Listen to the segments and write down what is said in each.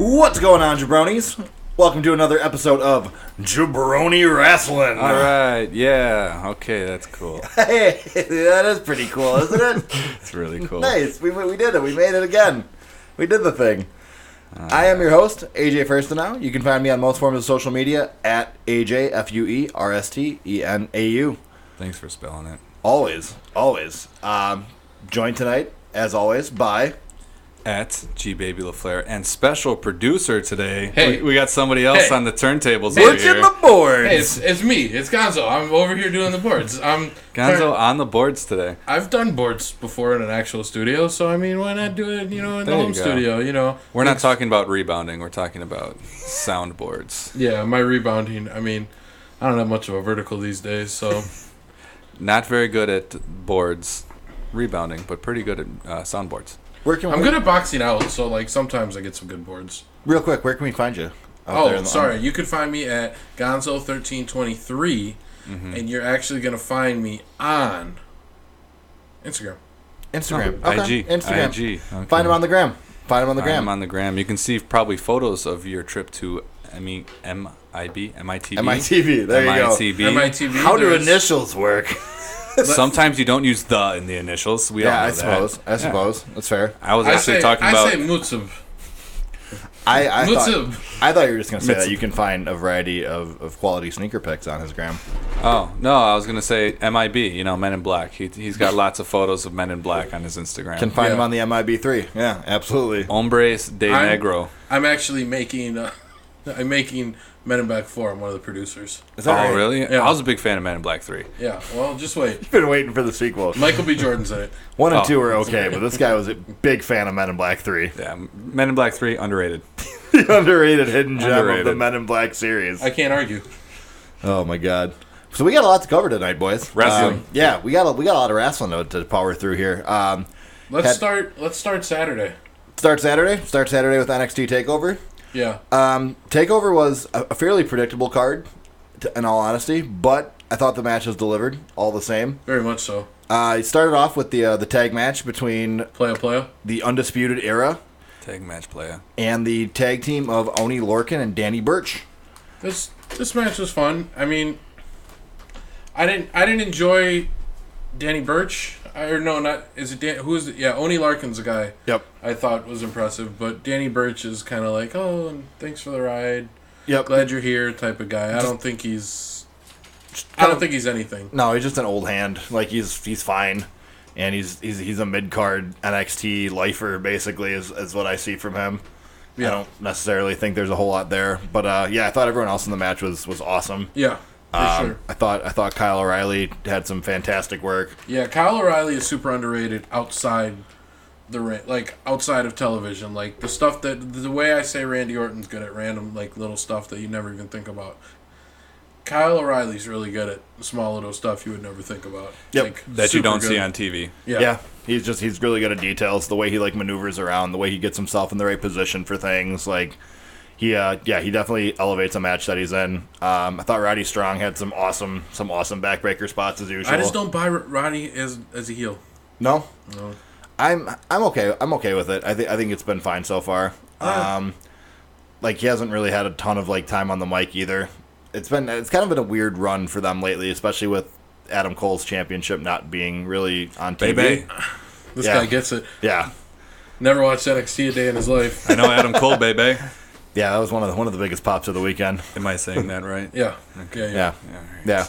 What's going on, Jabronis? Welcome to another episode of Jabroni Wrestling. All right, yeah, okay, that's cool. Hey, that is pretty cool, isn't it? It's really cool. Nice, we did it. We made it again. We did the thing. I am your host, AJ Firstenau. You can find me on most forms of social media at AJFUERSTENAU. Thanks for spelling it. Always. Joined tonight, as always, by... At G Baby LaFleur, and special producer today. Hey. we got somebody else on the turntables. Hey. over Working here. the boards. Hey, it's me. It's Gonzo. I'm over here doing the boards. Gonzo on the boards today. I've done boards before in an actual studio, so I mean, why not do it? In the There you home go. studio. We're not talking about rebounding. We're talking about soundboards. Yeah, my rebounding. I mean, I don't have much of a vertical these days, so Not very good at boards rebounding, but pretty good at soundboards. I'm good at boxing out. So like sometimes I get some good boards. Real quick, where can we find you? You can find me at Gonzo1323, and you're actually gonna find me on Instagram. Instagram. Oh, Okay. IG. Instagram. IG. Okay. Find him on the gram. I'm on the gram. You can see probably photos of your trip to MITB. MITV. There you go. MITV. How do initials work? Sometimes you don't use the in the initials. We all know I suppose. that. I suppose. That's fair. I was actually talking about. I say Mutsub. I Mutsub. thought you were just going to say that you can find a variety of quality sneaker pics on his gram. Oh no, I was gonna say MIB. Men in Black. He's got lots of photos of Men in Black on his Instagram. Can find him on the MIB3. Yeah, absolutely. Hombres de Negro. I'm actually making. I'm making Men in Black 4. I'm one of the producers. Is that right? Really? Yeah. I was a big fan of Men in Black 3. Yeah. Well, just wait. You've been waiting for the sequel. Michael B. Jordan's in it. 1 and 2 were okay, but this guy was a big fan of Men in Black 3. Yeah, Men in Black 3 underrated. The underrated hidden gem of the Underrated. Men in Black series. I can't argue. Oh my god. So we got a lot to cover tonight, boys. Wrestling. Yeah, we got a lot of wrestling to power through here. Let's start Saturday. Start Saturday with NXT TakeOver. Yeah. TakeOver was a fairly predictable card, in all honesty, but I thought the match was delivered all the same. Very much so. It started off with the tag match between Playa. the Undisputed Era Tag match player. and the tag team of Oni Lorcan and Danny Burch. This match was fun. I mean, I didn't enjoy Danny Burch. Oni Larkin's the guy. Yep. I thought was impressive, but Danny Burch is kind of like, oh, thanks for the ride. Yep. Glad you're here type of guy. I don't think he's anything. No, he's just an old hand. Like he's fine, and he's a mid card NXT lifer basically is what I see from him. Yeah. I don't necessarily think there's a whole lot there, but I thought everyone else in the match was awesome. Yeah, for sure. I thought Kyle O'Reilly had some fantastic work. Yeah, Kyle O'Reilly is super underrated outside the ring, like outside of television. Like the stuff the way I say Randy Orton's good at random like little stuff that you never even think about. Kyle O'Reilly's really good at small little stuff you would never think about. Yep. Like, That you super don't good. see on TV. Yeah. He's really good at details. The way he maneuvers around, the way he gets himself in the right position for things. Like he definitely elevates a match that he's in. I thought Roddy Strong had some awesome backbreaker spots as usual. I just don't buy Roddy as a heel. No. No. I'm okay. I'm okay with it. I think it's been fine so far. Like he hasn't really had a ton of time on the mic either. It's kind of been a weird run for them lately, especially with Adam Cole's championship not being really on TV. Baby. This Yeah. guy gets it. Yeah. Never watched NXT a day in his life. I know Adam Cole, baby. Yeah, that was one of the biggest pops of the weekend. Am I saying that right? Yeah. Yeah. right. Yeah.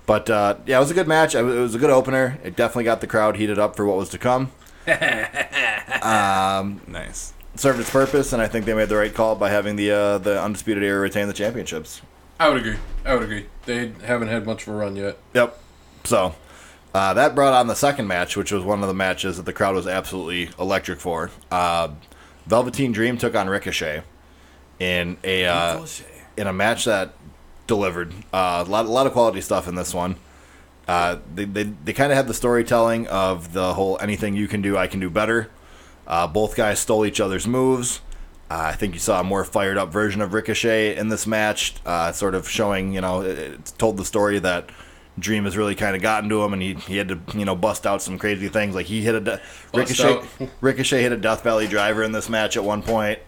But it was a good match. It was a good opener. It definitely got the crowd heated up for what was to come. Nice. Served its purpose, and I think they made the right call by having the Undisputed Era retain the championships. I would agree. They haven't had much of a run yet. Yep. So that brought on the second match, which was one of the matches that the crowd was absolutely electric for. Velveteen Dream took on Ricochet in a match that delivered a lot of quality stuff in this one. They kind of had the storytelling of the whole anything you can do, I can do better. Both guys stole each other's moves. I think you saw a more fired up version of Ricochet in this match, sort of showing, it told the story that Dream has really kind of gotten to him, and he had to, bust out some crazy things. Like he hit Ricochet hit a Death Valley driver in this match at one point.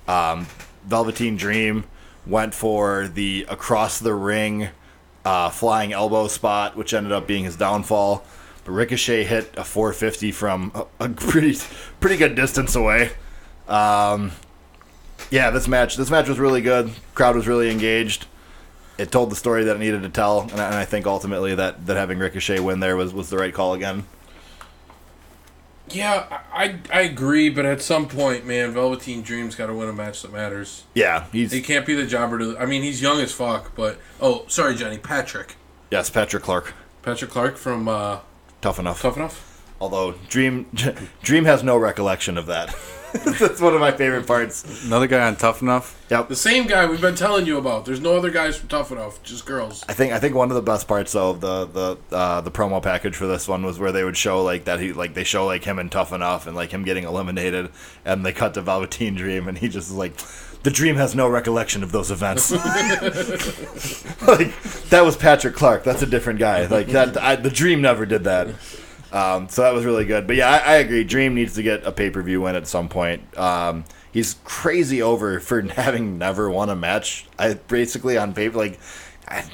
Velveteen Dream went for the across the ring flying elbow spot, which ended up being his downfall. But Ricochet hit a 450 from a pretty good distance away. This match was really good. Crowd was really engaged. It told the story that it needed to tell, and I think ultimately that having Ricochet win there was the right call again. Yeah, I agree, but at some point, man, Velveteen Dream's got to win a match that matters. Yeah, he can't be the jobber. I mean, he's young as fuck, but sorry, Johnny, Patrick. Yes, Patrick Clark. Patrick Clark from Tough Enough. Tough Enough. Although Dream has no recollection of that. That's one of my favorite parts. Another guy on Tough Enough? Yep. The same guy we've been telling you about. There's no other guys from Tough Enough, just girls. I think one of the best parts though of the promo package for this one was where they would show they show him in Tough Enough and him getting eliminated, and they cut to Velveteen Dream and he just is like, the Dream has no recollection of those events. That was Patrick Clark. That's a different guy. The Dream never did that. So that was really good. But yeah, I agree. Dream needs to get a pay-per-view win at some point. He's crazy over for having never won a match. Basically on paper,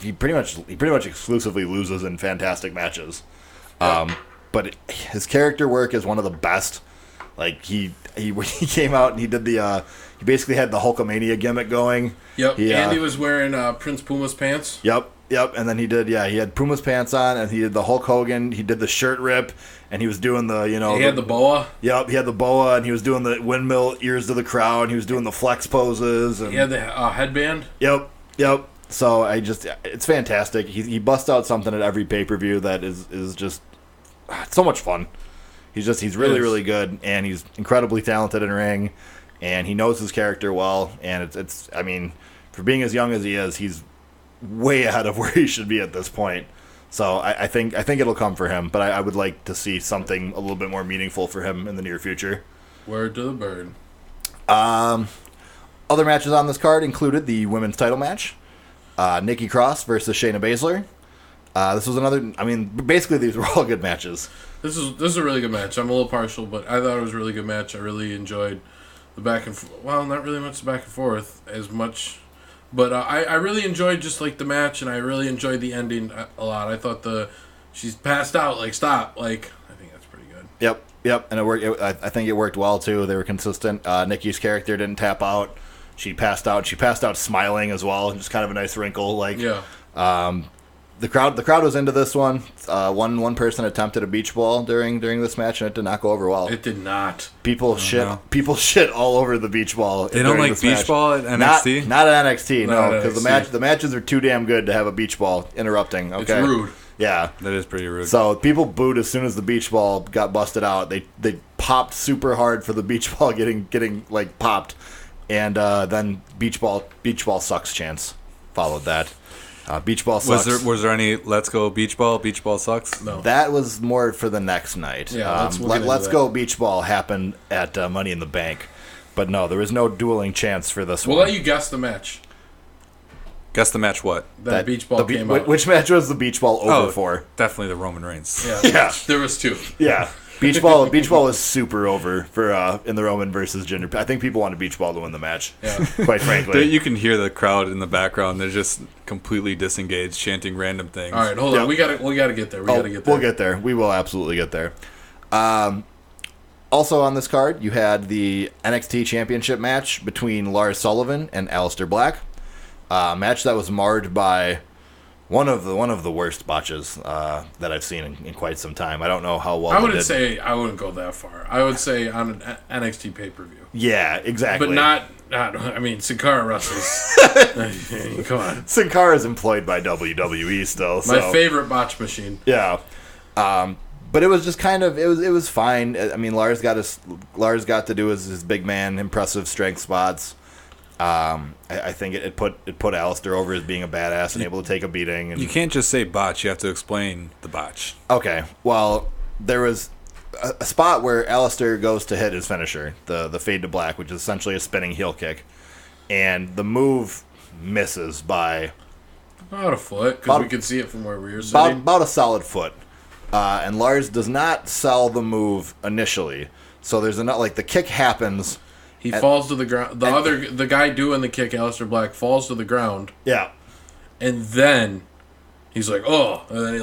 he pretty much exclusively loses in fantastic matches. But his character work is one of the best. He came out and he did he basically had the Hulkamania gimmick going. Yep. Andy was wearing Prince Puma's pants. Yep, and then he had Puma's pants on, and he did the Hulk Hogan, he did the shirt rip, and he was doing the, he had the boa. Yep, he had the boa, and he was doing the windmill ears to the crowd, and he was doing the flex poses. And he had the headband. Yep. So it's fantastic. He busts out something at every pay-per-view that is just so much fun. He's really, really good, and he's incredibly talented in ring, and he knows his character well, and it's for being as young as he is, he's way ahead of where he should be at this point. So I think it'll come for him, but I would like to see something a little bit more meaningful for him in the near future. Word to the bird. Other matches on this card included the women's title match, Nikki Cross versus Shayna Baszler. This was another. Basically these were all good matches. This is a really good match. I'm a little partial, but I thought it was a really good match. I really enjoyed the back and not really much back and forth as much. But I really enjoyed just the match, and I really enjoyed the ending a lot. I thought she's passed out, stop. I think that's pretty good. Yep, and it worked. I think it worked well too. They were consistent. Nikki's character didn't tap out. She passed out. She passed out smiling as well, just kind of a nice wrinkle. The crowd was into this one. One person attempted a beach ball during this match, and it did not go over well. It did not. People shit all over the beach ball. They don't like beach ball at NXT? Not at NXT, no, because NXT. the matches are too damn good to have a beach ball interrupting. Okay, It's rude. Yeah, that is pretty rude. So people booed as soon as the beach ball got busted out. They popped super hard for the beach ball getting popped, and then beach ball sucks chants followed that. Beach ball sucks. Was there any let's go beach ball sucks? No. That was more for the next night. Yeah, let's go beach ball happened at Money in the Bank. But no, there was no dueling chance for this one. We'll let you guess the match. Guess the match what? That beach ball came out. Which match was the beach ball over for? Definitely the Roman Reigns. Yeah. There was two. Yeah. Beach ball was super over for in the Roman versus Jinder. I think people wanted beach ball to win the match. Yeah. Quite frankly. You can hear the crowd in the background. They're just completely disengaged, chanting random things. All right, hold on. We gotta get there. We'll get there. We will absolutely get there. Also on this card, you had the NXT Championship match between Lars Sullivan and Aleister Black. Match that was marred by one of the worst botches that I've seen in quite some time. I don't know how well. I wouldn't go that far. I would say on an NXT pay-per-view. Yeah, exactly. But not. Sin Cara wrestles. Come on. Sin Cara is employed by WWE still. So. My favorite botch machine. Yeah. But it was just kind of it was fine. Lars got to do his big man impressive strength spots. I think it put Aleister over as being a badass and able to take a beating. And you can't just say botch. You have to explain the botch. Okay. Well, there was a spot where Aleister goes to hit his finisher, the fade to black, which is essentially a spinning heel kick, and the move misses by about a foot because we could see it from where we were sitting. About a solid foot. And Lars does not sell the move initially, so there's the kick happens. He falls to the ground. The guy doing the kick, Aleister Black, falls to the ground. Yeah. And then he's like, oh, and then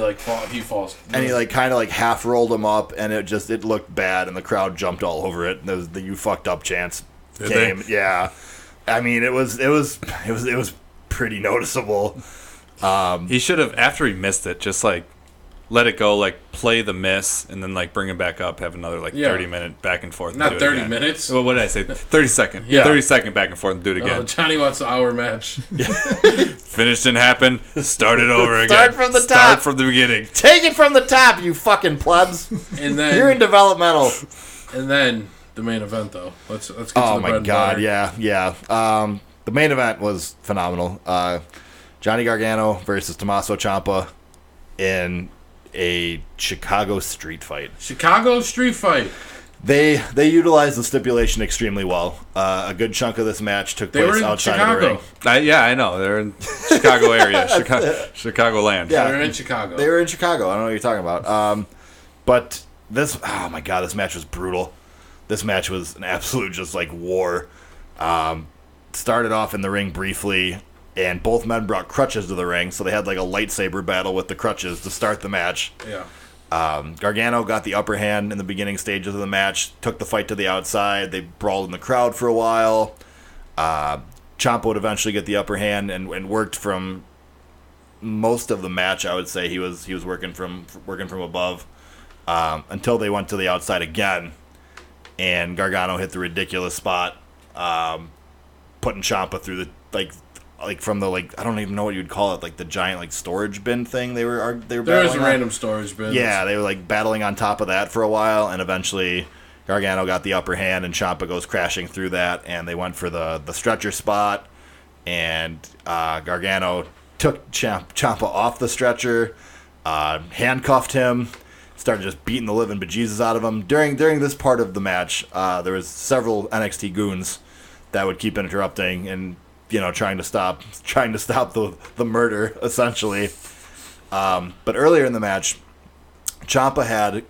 he falls. And he kind of half rolled him up, and it looked bad, and the crowd jumped all over it. And there was the "you fucked up" chants came. Yeah, I mean it was pretty noticeable. He should have, after he missed it, just let it go, play the miss, and then bring him back up, have another 30-minute back and forth. Not 30 minutes. Well, what did I say? 30-second. Yeah. 30-second back and forth and do it again. Johnny wants an hour match. Finish didn't happen. Start it over again. Start from the top. Start from the beginning. Take it from the top, you fucking plebs. And then you're in developmental. And then the main event, though. Let's get to the Oh bread my and god, butter. yeah. The main event was phenomenal. Johnny Gargano versus Tommaso Ciampa in a Chicago street fight. Chicago street fight. They utilized the stipulation extremely well. A good chunk of this match took place outside of the ring. I know. They're in Chicago area. Chicago land. Yeah, they're in Chicago. They were in Chicago. I don't know what you're talking about. But this, oh my god, this match was brutal. This match was an absolute just war. Started off in the ring briefly, and both men brought crutches to the ring, so they had a lightsaber battle with the crutches to start the match. Yeah. Gargano got the upper hand in the beginning stages of the match, took the fight to the outside. They brawled in the crowd for a while. Ciampa would eventually get the upper hand and worked from most of the match. I would say he was working from above until they went to the outside again, and Gargano hit the ridiculous spot, putting Ciampa through the from the I don't even know what you'd call it, the giant storage bin thing they were there battling was a on. random storage bin. Yeah, they were battling on top of that for a while, and eventually Gargano got the upper hand, and Ciampa goes crashing through that, and they went for the stretcher spot, and Gargano took Ciampa off the stretcher, handcuffed him, started just beating the living bejesus out of him. During this part of the match, there was several NXT goons that would keep interrupting and trying to stop the murder, essentially. But earlier in the match, Ciampa had,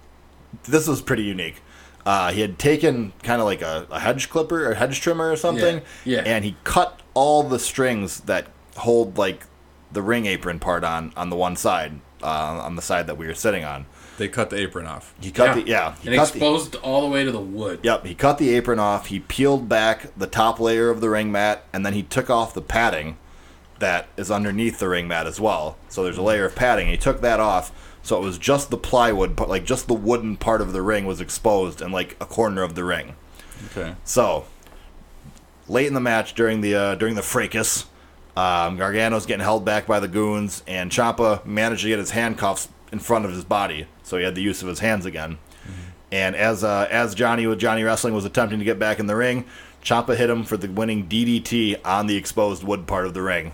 this was pretty unique. He had taken kind of a hedge clipper or hedge trimmer or something, yeah. And he cut all the strings that hold the ring apron part on the one side, on the side that we were sitting on. They cut the apron off. He cut and exposed all the way to the wood. Yep, he cut the apron off. He peeled back the top layer of the ring mat, and then he took off the padding that is underneath the ring mat as well. So there's a layer of padding. He took that off, so it was just the plywood, but just the wooden part of the ring was exposed in a corner of the ring. Okay. So late in the match, during the fracas, Gargano's getting held back by the goons, and Ciampa managed to get his handcuffs in front of his body, so he had the use of his hands again. Mm-hmm. And as Johnny with Johnny Wrestling was attempting to get back in the ring, Ciampa hit him for the winning DDT on the exposed wood part of the ring,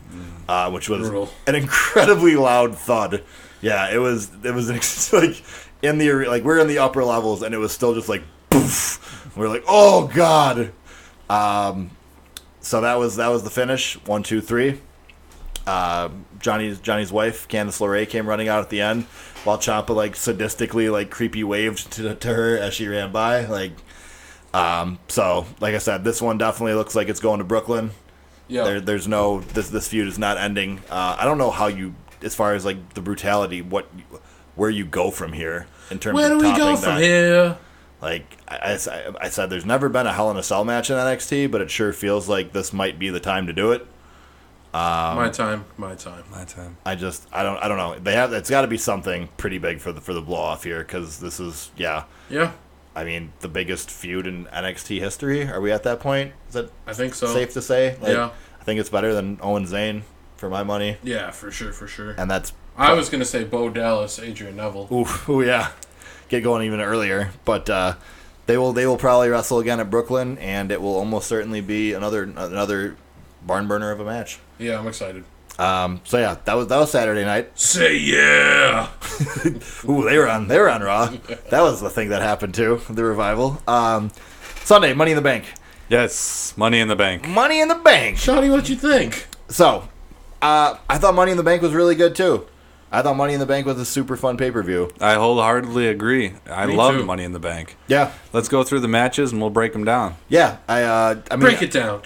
which was brutal. An incredibly loud thud. Yeah, it was in the we're in the upper levels, and it was still just poof. We're oh god. So that was the finish. 1, 2, 3. Johnny's wife, Candice LeRae, came running out at the end, while Ciampa sadistically creepy waved to her as she ran by. So like I said, this one definitely looks like it's going to Brooklyn. Yeah. There's no this feud is not ending. I don't know how you, as far as the brutality, where you go from here in terms where of do we topping go that. from here? I said, there's never been a Hell in a Cell match in NXT, but it sure feels like this might be the time to do it. My time. I don't know. It's got to be something pretty big for the blow off here, because this is Yeah. I mean, the biggest feud in NXT history. Are we at that point? Is that I think so. Safe to say? Yeah. I think it's better than Owen Zayn for my money. Yeah, for sure. And that's. I was gonna say Bo Dallas, Adrian Neville. Ooh, yeah. Get going even earlier, but they will probably wrestle again at Brooklyn, and it will almost certainly be another barn burner of a match. Yeah, I'm excited. So yeah, that was Saturday night. Say yeah. Ooh, they were on Raw. That was the thing that happened too, the revival. Sunday, Money in the Bank. Yes, Money in the Bank. Money in the Bank. Shawty, what you think? So, I thought Money in the Bank was really good too. I thought Money in the Bank was a super fun pay-per-view. I wholeheartedly agree. I Me love too. Money in the Bank. Yeah. Let's go through the matches and we'll break them down. Yeah. I mean, Break it down.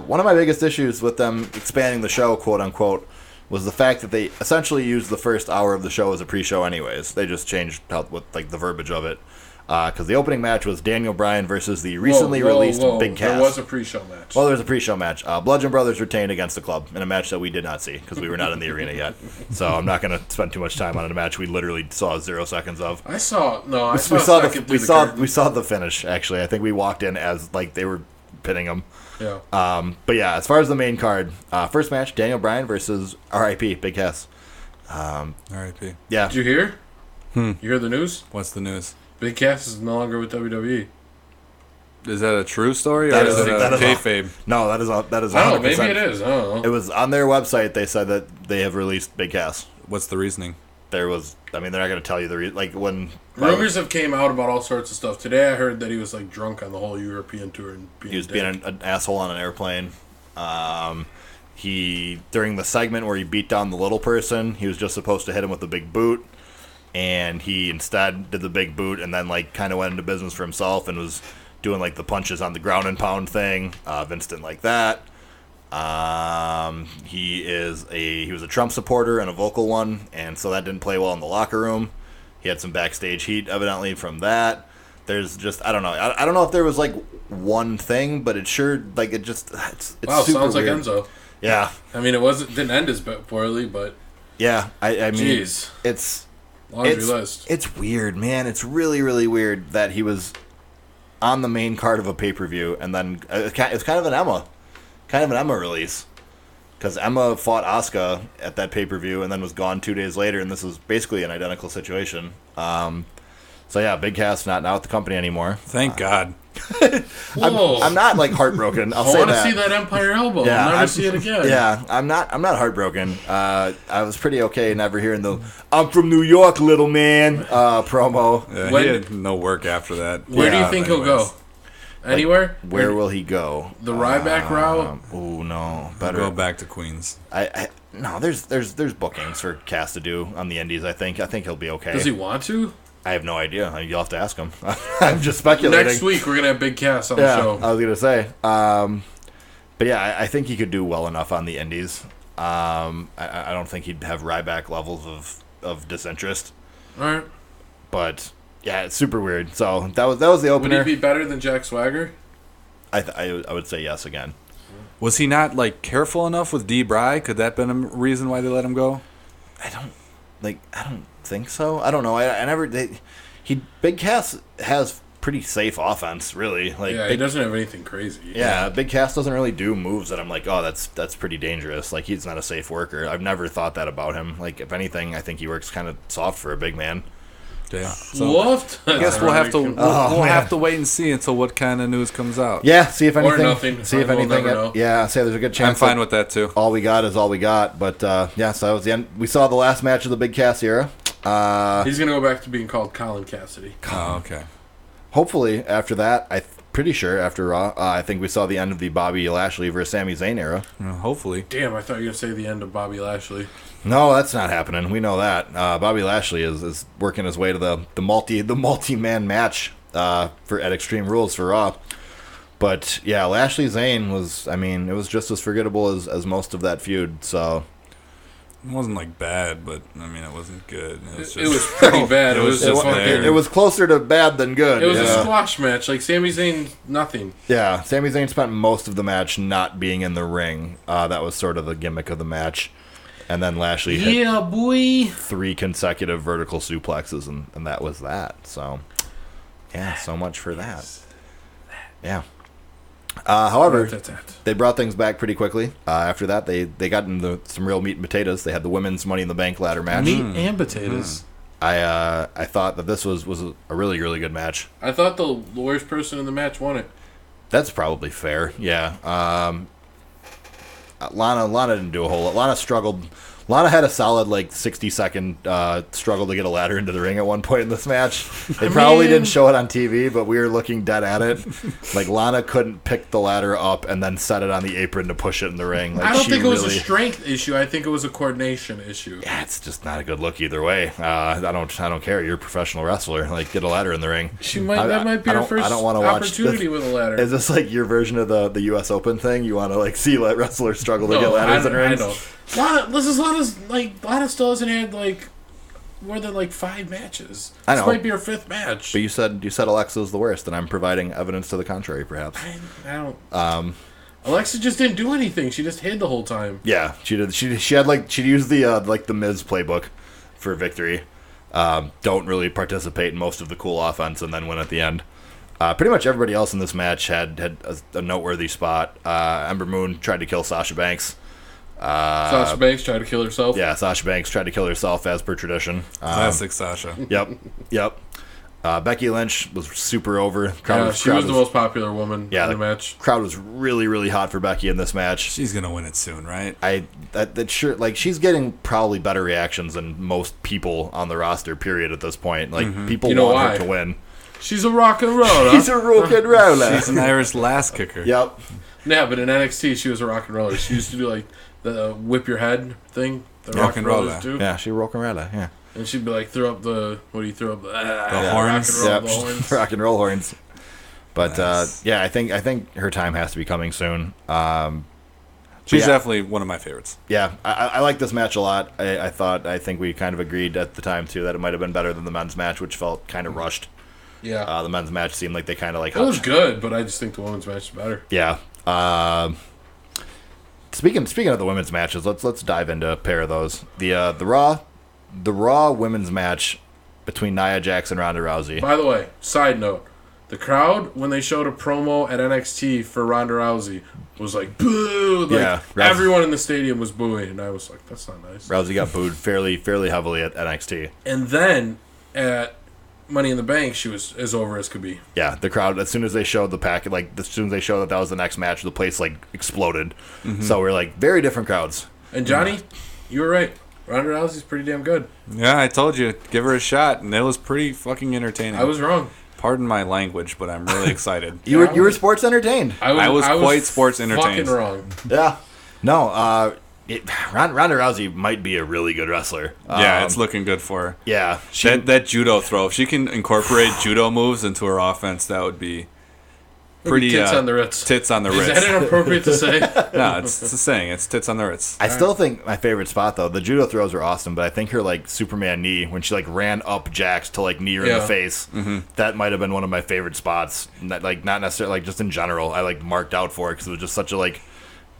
One of my biggest issues with them expanding the show, quote unquote, was the fact that they essentially used the first hour of the show as a pre-show anyways. They just changed what the verbiage of it. Because the opening match was Daniel Bryan versus the recently released Big Cass. There was a pre-show match. Well, there was a pre-show match. Bludgeon Brothers retained against the Club in a match that we did not see because we were not in the arena yet. So I'm not going to spend too much time on a match we literally saw 0 seconds of. I saw we saw the finish. Actually, I think we walked in as like they were pinning them. Yeah. But yeah, as far as the main card, first match Daniel Bryan versus R.I.P. Big Cass. R.I.P. Yeah. Did you hear? You hear the news? What's the news? Big Cass is no longer with WWE. Is that a true story or That is is- it a that is kayfabe? No, that is 100%. I don't know. Maybe it is. I don't It know. was on their website. They said that they have released Big Cass. What's the reasoning? There was, I mean, they're not going to tell you the like when Rumors have came out about all sorts of stuff. Today I heard that he was like drunk on the whole European tour and being he was a being dick. an asshole on an airplane. He during the segment where he beat down the little person, he was just supposed to hit him with a big boot, and he instead did the big boot and then like kind of went into business for himself and was doing like the punches on the ground and pound thing. Vince didn't like that. He was a Trump supporter and a vocal one, and so that didn't play well in the locker room. He had some backstage heat evidently from that. There's just I don't know. I don't know if there was like one thing, but it sure like it's Wow, super sounds like weird. Enzo. Yeah, I mean, didn't end as poorly, but yeah. I mean, jeez, it's laundry list. It's weird, man. It's really really weird that he was on the main card of a pay-per-view, and then it's kind of an Emma release. Because Emma fought Asuka at that pay-per-view and then was gone 2 days later, and this is basically an identical situation. So yeah, Big Cass not with the company anymore. Thank God. Whoa! I'm not like heartbroken. I'll I say want to that. see that Empire elbow. Yeah, I'll never I'm- see it again. Yeah, I'm not heartbroken. I was pretty okay never hearing the "I'm from New York, little man" promo. Yeah, When- he had no work after that. Where do Yeah, you think he'll go? anyways. Anywhere? Where will he go? The Ryback route? Oh no, better Go back to Queens. No, there's bookings for Cass to do on the Indies. I think he'll be okay. Does he want to? I have no idea. You'll have to ask him. I'm just speculating. Next week we're gonna have Big Cass on Yeah, the show. I was gonna say. But yeah, I think he could do well enough on the Indies. I don't think he'd have Ryback levels of disinterest. All right. But yeah, it's super weird. So that was the Would he opener. be better than Jack Swagger? I would say yes again. Was he not like careful enough with D. Bry? Could that been a reason why they let him go? I don't think so. I don't know. Big Cass has pretty safe offense, really. Like Yeah, he doesn't have anything crazy. Yeah, Big Cass doesn't really do moves that I'm like, oh, that's pretty dangerous. Like, he's not a safe worker. I've never thought that about him. Like, if anything, I think he works kind of soft for a big man. Damn. What? I guess we'll have to Oh, we'll man. have to wait and see until what kind of news comes out. Yeah, see if anything. nothing. See if We'll anything. never know. Yeah, say there's a good chance. I'm fine that with that too. all we got is all we got. But yeah, so that was the end. We saw the last match of the Big Cass era. He's gonna go back to being called Colin Cassidy. Oh, okay. Hopefully, after that, pretty sure after Raw, I think we saw the end of the Bobby Lashley versus Sami Zayn era. Well, hopefully. Damn, I thought you were gonna say the end of Bobby Lashley. No, that's not happening. We know that. Bobby Lashley is working his way to the multi-man match at Extreme Rules for Raw. But yeah, Lashley Zayn was, I mean, it was just as forgettable as most of that feud. So It wasn't like bad, but I mean it wasn't good. It was pretty bad. It was It was fucking- there. it was closer to bad than good. It was yeah. a squash match. Like Sami Zayn, nothing. Yeah, Sami Zayn spent most of the match not being in the ring. That was sort of the gimmick of the match. And then Lashley hit Yeah, boy. 3 consecutive vertical suplexes, and that was that. So, yeah, so much for that. Yeah. However, they brought things back pretty quickly. After that, they got into some real meat and potatoes. They had the women's Money in the Bank ladder match. Meat and potatoes. I thought that this was a really, really good match. I thought the worst person in the match won it. That's probably fair. Yeah. Lana didn't do a whole lot. Lana Lana had a solid 60-second struggle to get a ladder into the ring at one point in this match. They probably didn't show it on TV, but we were looking dead at it. Lana couldn't pick the ladder up and then set it on the apron to push it in the ring. I don't think it was a strength issue. I think it was a coordination issue. Yeah, it's just not a good look either way. I don't care. You're a professional wrestler. Get a ladder in the ring. That might be her first opportunity with a ladder. Is this your version of the U.S. Open thing? You want to see wrestlers struggle to get ladders in rings? I know. Lana still hasn't had more than 5 matches. I know. This might be her 5th match. But you said Alexa's the worst, and I'm providing evidence to the contrary, perhaps. I don't. Alexa just didn't do anything. She just hid the whole time. Yeah, she did. She had she used the Miz playbook for victory. Don't really participate in most of the cool offense, and then win at the end. Pretty much everybody else in this match had a noteworthy spot. Ember Moon tried to kill Sasha Banks. Sasha Banks tried to kill herself. Yeah, Sasha Banks tried to kill herself as per tradition. Classic Sasha. Yep. Becky Lynch was super over. She was the most popular woman in the match. Crowd was really, really hot for Becky in this match. She's gonna win it soon, right? She's getting probably better reactions than most people on the roster. Period. At this point, people want her to win. She's a rock and roller. She's a rock and roller. She's an Irish lass kicker. Yep. Yeah, but in NXT she was a rock and roller. She used to do the whip your head thing. The rock and roller. Do. Yeah, she rock and roller. Yeah. And she'd be throw up the the horns. Rock and roll horns. But nice. I think her time has to be coming soon. She's definitely one of my favorites. Yeah, I like this match a lot. I think we kind of agreed at the time too that it might have been better than the men's match, which felt kind of rushed. Yeah. The men's match seemed like they kind of it was good, but I just think the women's match is better. Yeah. Speaking of the women's matches, let's dive into a pair of those. The Raw women's match between Nia Jax and Ronda Rousey. By the way, side note, the crowd when they showed a promo at NXT for Ronda Rousey was boo. Everyone in the stadium was booing, and I was like, that's not nice. Rousey got booed fairly heavily at NXT. And then at Money in the Bank, she was as over as could be. Yeah, the crowd, as soon as they showed the pack, as soon as they showed that was the next match, the place exploded. Mm-hmm. So we're very different crowds. And Johnny, you were right. Ronda Rousey's pretty damn good. Yeah, I told you, give her a shot, and it was pretty fucking entertaining. I was wrong. Pardon my language, but I'm really excited. You were sports entertained. I was quite sports entertained. Fucking wrong. Yeah. No, Ronda Rousey might be a really good wrestler. Yeah, it's looking good for her. Yeah. That judo throw, if she can incorporate judo moves into her offense, that would be pretty tits on the Ritz. Tits on the Ritz. Is that inappropriate to say? No, it's a saying. It's tits on the Ritz. I still think my favorite spot, though, the judo throws are awesome, but I think her Superman knee, when she ran up Jax to knee her in the face, that might have been one of my favorite spots. Not necessarily, just in general, I marked out for it because it was just such a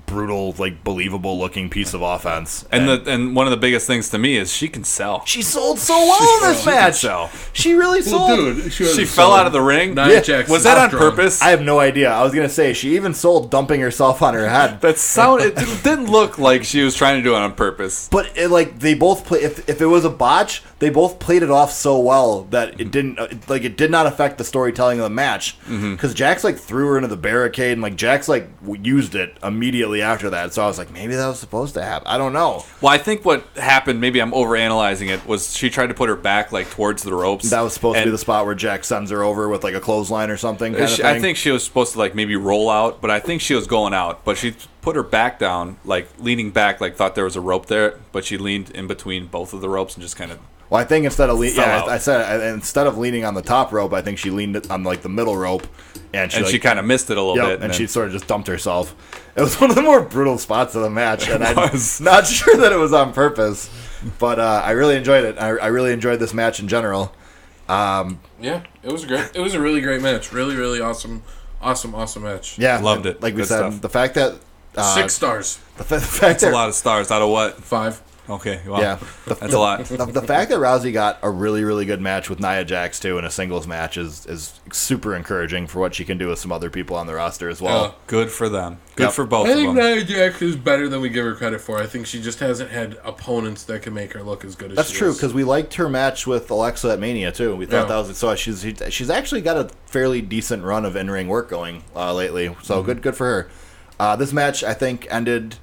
brutal, believable looking piece of offense. And one of the biggest things to me is she can sell. She sold so well in this match. She really sold. Dude, she fell out of the ring. Was that on purpose? I have no idea. I was gonna say she even sold dumping herself on her head. It didn't look like she was trying to do it on purpose. But they both play. If it was a botch, they both played it off so well that it didn't it did not affect the storytelling of the match. Because Jax threw her into the barricade and Jax used it immediately after that. So I was maybe that was supposed to happen. I don't know. Well, I think what happened, maybe I'm overanalyzing it, was she tried to put her back towards the ropes. That was supposed to be the spot where Jax sends her over with a clothesline or something. I think she was supposed to maybe roll out, but I think she was going out. But she put her back down, leaning back, thought there was a rope there, but she leaned in between both of the ropes and just kind of. Well, I think instead of instead of leaning on the top rope, I think she leaned on the middle rope, and she kind of missed it a little bit, and she sort of just dumped herself. It was one of the more brutal spots of the match, and I'm not sure that it was on purpose, but I really enjoyed it. I really enjoyed this match in general. Yeah, it was great. It was a really great match. Really, really awesome match. Yeah, loved it. Like we said, the fact that 6 stars. The fact that's a lot of stars out of what? 5. Okay, wow. Yeah, that's a lot. The fact that Rousey got a really, really good match with Nia Jax too in a singles match is super encouraging for what she can do with some other people on the roster as well. Good for them. Good for both of them. I think Nia Jax is better than we give her credit for. I think she just hasn't had opponents that can make her look as good as she is. That's true, because we liked her match with Alexa at Mania too. We thought that was so. She's actually got a fairly decent run of in-ring work going lately. So good for her. This match I think ended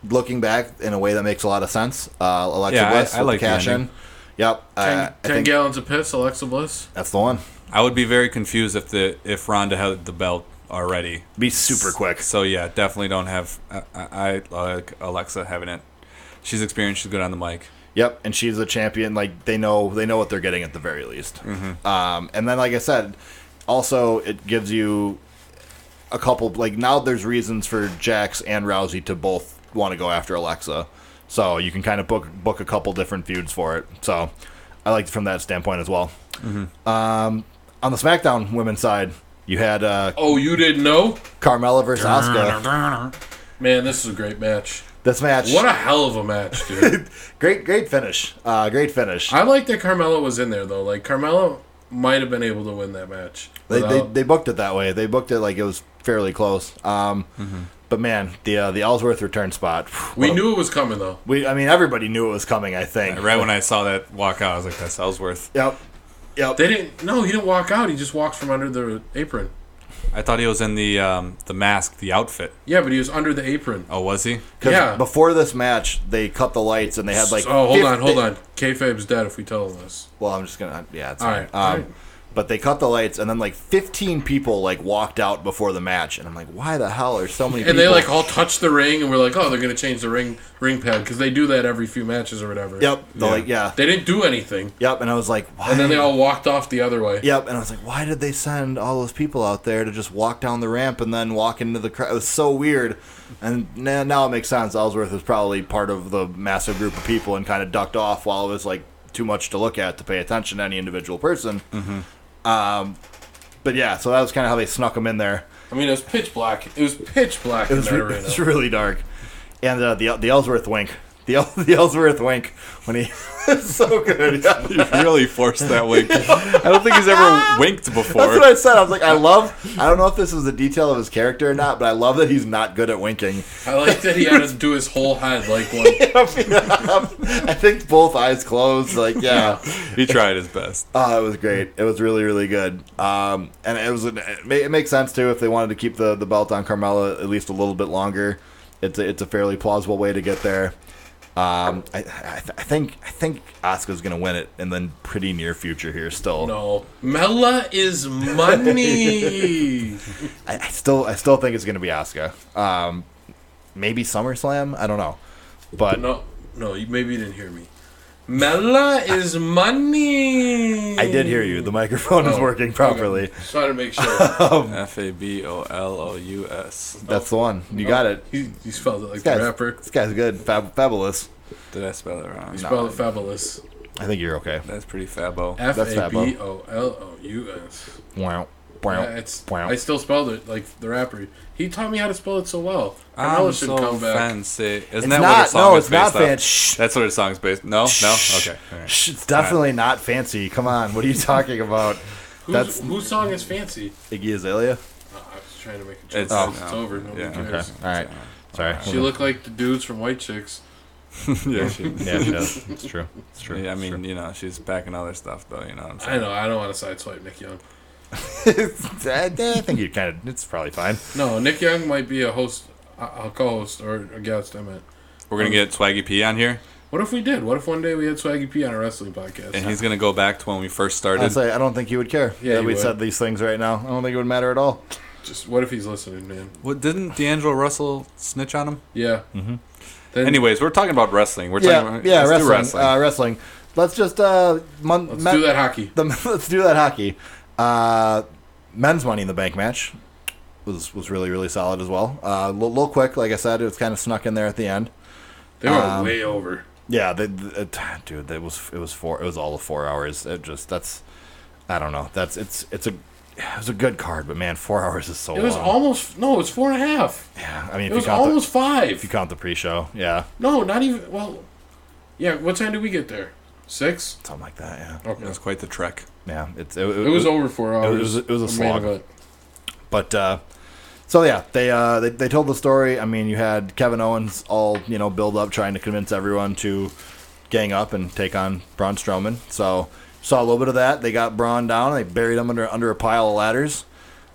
looking back in a way that makes a lot of sense. Alexa Yeah, Bliss I with like the the cash in. ending. Yep. 10 I think gallons of piss, Alexa Bliss. that's the one. I would be very confused if Ronda had the belt already. Be super quick. So yeah, definitely don't have. I like Alexa having it. She's experienced. She's good on the mic. Yep, and she's a champion. Like they know what they're getting at the very least. And then, like I said, also it gives you a couple. Like now, there's reasons for Jax and Rousey to both want to go after Alexa, so you can kind of book a couple different feuds for it. So I liked it from that standpoint as well. On the SmackDown women's side, you had Oh, you didn't know? Carmella versus Asuka. Man, this is a great match. This match, What a hell of a match, dude. great finish. Great finish. I like that Carmella was in there, though. Like, Carmella might have been able to win that match. They booked it that way. They booked it like it was fairly close. But man, the Ellsworth return spot. We knew it was coming, though. I mean, everybody knew it was coming. I think. Right when I saw that walk out, I was like, "That's Ellsworth." Yep. They didn't. No, he didn't walk out. He just walked from under the apron. I thought he was in the mask, the outfit. Yeah, but he was under the apron. Oh, was he? Yeah. Before this match, they cut the lights and they had like. Oh, hold on. Kayfabe's dead if we tell him this. Well, I'm just gonna. Yeah, it's All fine. right. All right. But they cut the lights and then like 15 people like walked out before the match, and I'm like, why the hell are so many? And people? they like all touched the ring, and we're like, oh, they're gonna change the ring pad because they do that every few matches or whatever. Yep. Like yeah. They didn't do anything, Yep. And I was like, why? and then they all walked off the other way. Yep, and I was like, why did they send all those people out there to just walk down the ramp and then walk into the crowd? It was so weird. And now it makes sense. Ellsworth was probably part of the massive group of people and kind of ducked off while it was like too much to look at to pay attention to any individual person. But yeah, so that was kind of how they snuck him in there. I mean, it was pitch black. It was pitch black in that It arena. was really dark. And the Ellsworth wink. The Ellsworth wink when he it's so good. He really forced that wink. I don't think he's ever winked before. That's what I said. I was like, I don't know if this is a detail of his character or not, but I love that he's not good at winking. I like that he had to do his whole head like one. I think both eyes closed. Like, yeah. He tried his best. Oh, it was great. It was really, really good. And it makes sense, too, if they wanted to keep the belt on Carmella at least a little bit longer. It's a fairly plausible way to get there. I think Asuka's gonna win it in the pretty near future here. Still, No, Mella is money. I still think it's gonna be Asuka. Maybe SummerSlam. I don't know, but no, maybe you didn't hear me. Mella is money. I did hear you. The microphone is working properly. Okay. Just wanted to make sure. Fabolous. That's the one. You got it. You spelled it like the rapper. This guy's good. Fabulous. Did I spell it wrong? You spelled it fabulous. I think you're okay. That's pretty fabo. Fabolous. Wow. Yeah, I still spelled it like the rapper. He taught me how to spell it so well. Carmella should come back. Fancy. Isn't It's that not. what her song No, is it's not based off? fancy. That's what her song's based. No. Okay. All right. It's definitely not fancy. Come on. What are you talking about? Whose song is fancy? Iggy Azalea. I was trying to make a joke. It's Over. Nobody yeah. cares. All right. Sorry. She looked like the dudes from White Chicks. Yeah, Yeah, she does. It's true. It's true. Yeah, I mean, she's backing other stuff though. You know what I'm saying? I know. I don't want to sideswipe Nick Young. I think you kind of. It's probably fine. No, Nick Young might be a host, a co-host, or a guest. I meant. We're gonna get Swaggy P on here, What if we did? What if one day we had Swaggy P on a wrestling podcast? and he's gonna go back to when we first started. Honestly, I don't think he would care Yeah, that he we would. said these things right now. I don't think it would matter at all. Just what if he's listening, man? What didn't D'Angelo Russell snitch on him? Yeah. Mm-hmm. Then, Anyways, we're talking about wrestling. We're talking about, Yeah, let's do wrestling. Wrestling. Let's just let's do that hockey. Let's do that hockey. Men's Money in the Bank match was really, really solid as well. A little quick, like I said, it was kind of snuck in there at the end. They were way over. Yeah, dude, it was all of 4 hours. It just I don't know. It was a good card, but man, 4 hours is so It was long. almost it was 4.5. Yeah, I mean, It was almost 5. if you count the pre-show, yeah, No, not even. Well, yeah. What time did we get there? 6. something like that. Yeah, It Okay. was quite the trek. yeah. It was over 4 hours. It was a The main slog. event. But so yeah, they told the story. I mean, you had Kevin Owens all build up, trying to convince everyone to gang up and take on Braun Strowman. So saw a little bit of that. They got Braun down. They buried him under a pile of ladders.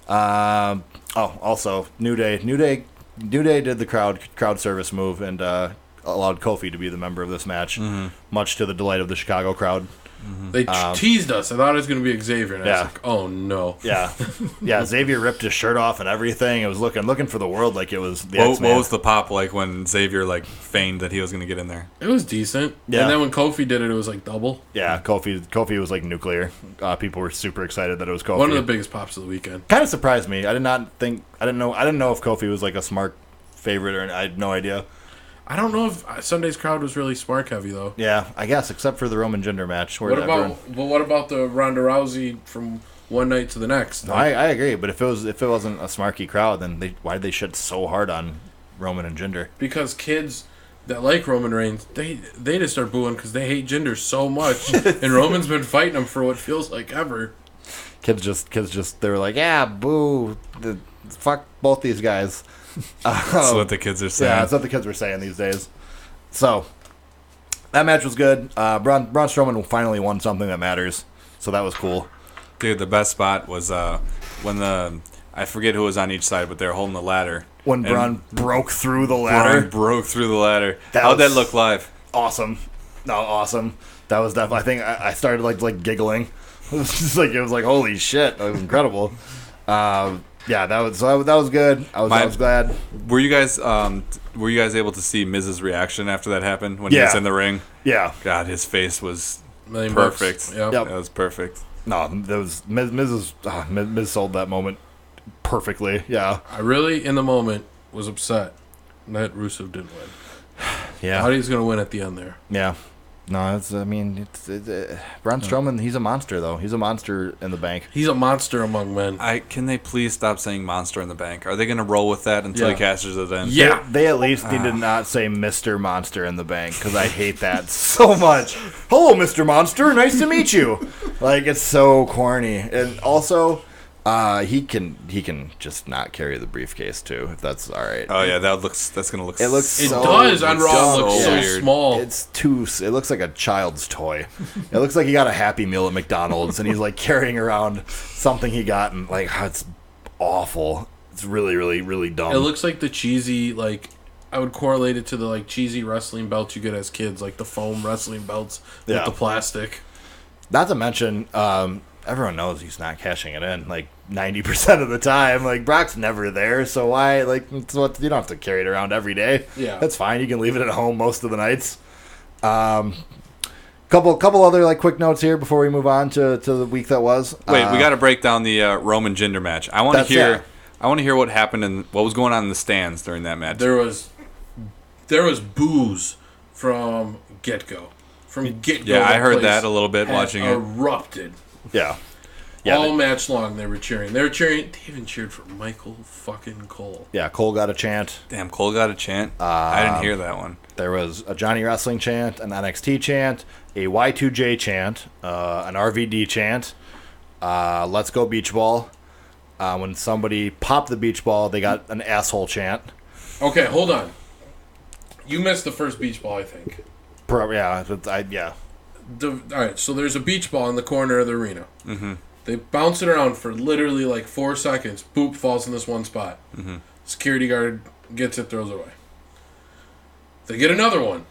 Also New Day New Day did the crowd service move and allowed Kofi to be the member of this match, much to the delight of the Chicago crowd. They teased us. I thought it was going to be Xavier, and I was like, oh, no. Yeah. Yeah, Xavier ripped his shirt off and everything. It was looking for the world like it was the What X-Man. was the pop like when Xavier feigned that he was going to get in there? It was decent. Yeah. And then when Kofi did it was like double. Yeah, Kofi was like nuclear. People were super excited that it was Kofi. One of the biggest pops of the weekend. Kind of surprised me. I didn't know if Kofi was like a smart favorite or I had no idea. I don't know if Sunday's crowd was really spark heavy though. Yeah, I guess except for the Roman Jinder match. What about the Ronda Rousey from one night to the next? No, I agree, but if it wasn't a smarky crowd, then why did they shit so hard on Roman and Jinder? Because kids that like Roman Reigns, they just start booing because they hate Jinder so much, and Roman's been fighting him for what feels like ever. Kids just they were like, yeah, boo, fuck both these guys. That's what the kids are saying. Yeah, that's what the kids were saying these days. So that match was good. Braun Strowman finally won something that matters, so that was cool. Dude, the best spot was when I forget who was on each side, but they were holding the ladder. When Braun broke through the ladder. How'd that look live? Awesome. No, awesome. That was definitely. I think I started like giggling. It was like holy shit. That was incredible. Yeah, that was good. I was glad. Were you guys able to see Miz's reaction after that happened when he was in the ring? Yeah. God, his face was $1,000,000 perfect. Yep. That was perfect. No, that was Miz sold that moment perfectly. Yeah. I really, in the moment, was upset that Rusev didn't win. Yeah. I thought he was going to win at the end there. Yeah. No, it's Braun Strowman, he's a monster, though. He's a monster in the bank. He's a monster among men. Can they please stop saying monster in the bank? Are they going to roll with that until he cashes it in? Yeah. They at least need to not say Mr. Monster in the bank, because I hate that so much. Hello, Mr. Monster. Nice to meet you. Like, it's so corny. And also, he can just not carry the briefcase, too, if that's all right. Oh, yeah, that's going to look It looks It so does on Raw. It looks so so weird. small. It looks like a child's toy. It looks like he got a Happy Meal at McDonald's and he's like carrying around something he got and like it's awful. It's really, really, really dumb. It looks like the cheesy, I would correlate it to the cheesy wrestling belts you get as kids, like the foam wrestling belts with the plastic. Not to mention, everyone knows he's not cashing it in 90% of the time. Like Brock's never there, so why? You don't have to carry it around every day. Yeah, that's fine. You can leave it at home most of the nights. Couple other quick notes here before we move on to the week that was. Wait, we got to break down the Roman Jinder match. I want to hear. I want to hear what happened and what was going on in the stands during that match. There was boos from get-go. Yeah, I heard that a little bit watching it. Erupted. Yeah. All match long they were cheering. They even cheered for Michael fucking Cole. Yeah, Cole got a chant. Damn, Cole got a chant? I didn't hear that one. There was a Johnny Wrestling chant, an NXT chant, a Y2J chant, an RVD chant, Let's Go Beach Ball. When somebody popped the beach ball, they got an asshole chant. Okay, hold on. You missed the first beach ball, I think. Yeah. All right, so there's a beach ball in the corner of the arena. Mm-hmm. They bounce it around for literally 4 seconds. Boop, falls in this one spot. Mm-hmm. Security guard gets it, throws it away. They get another one.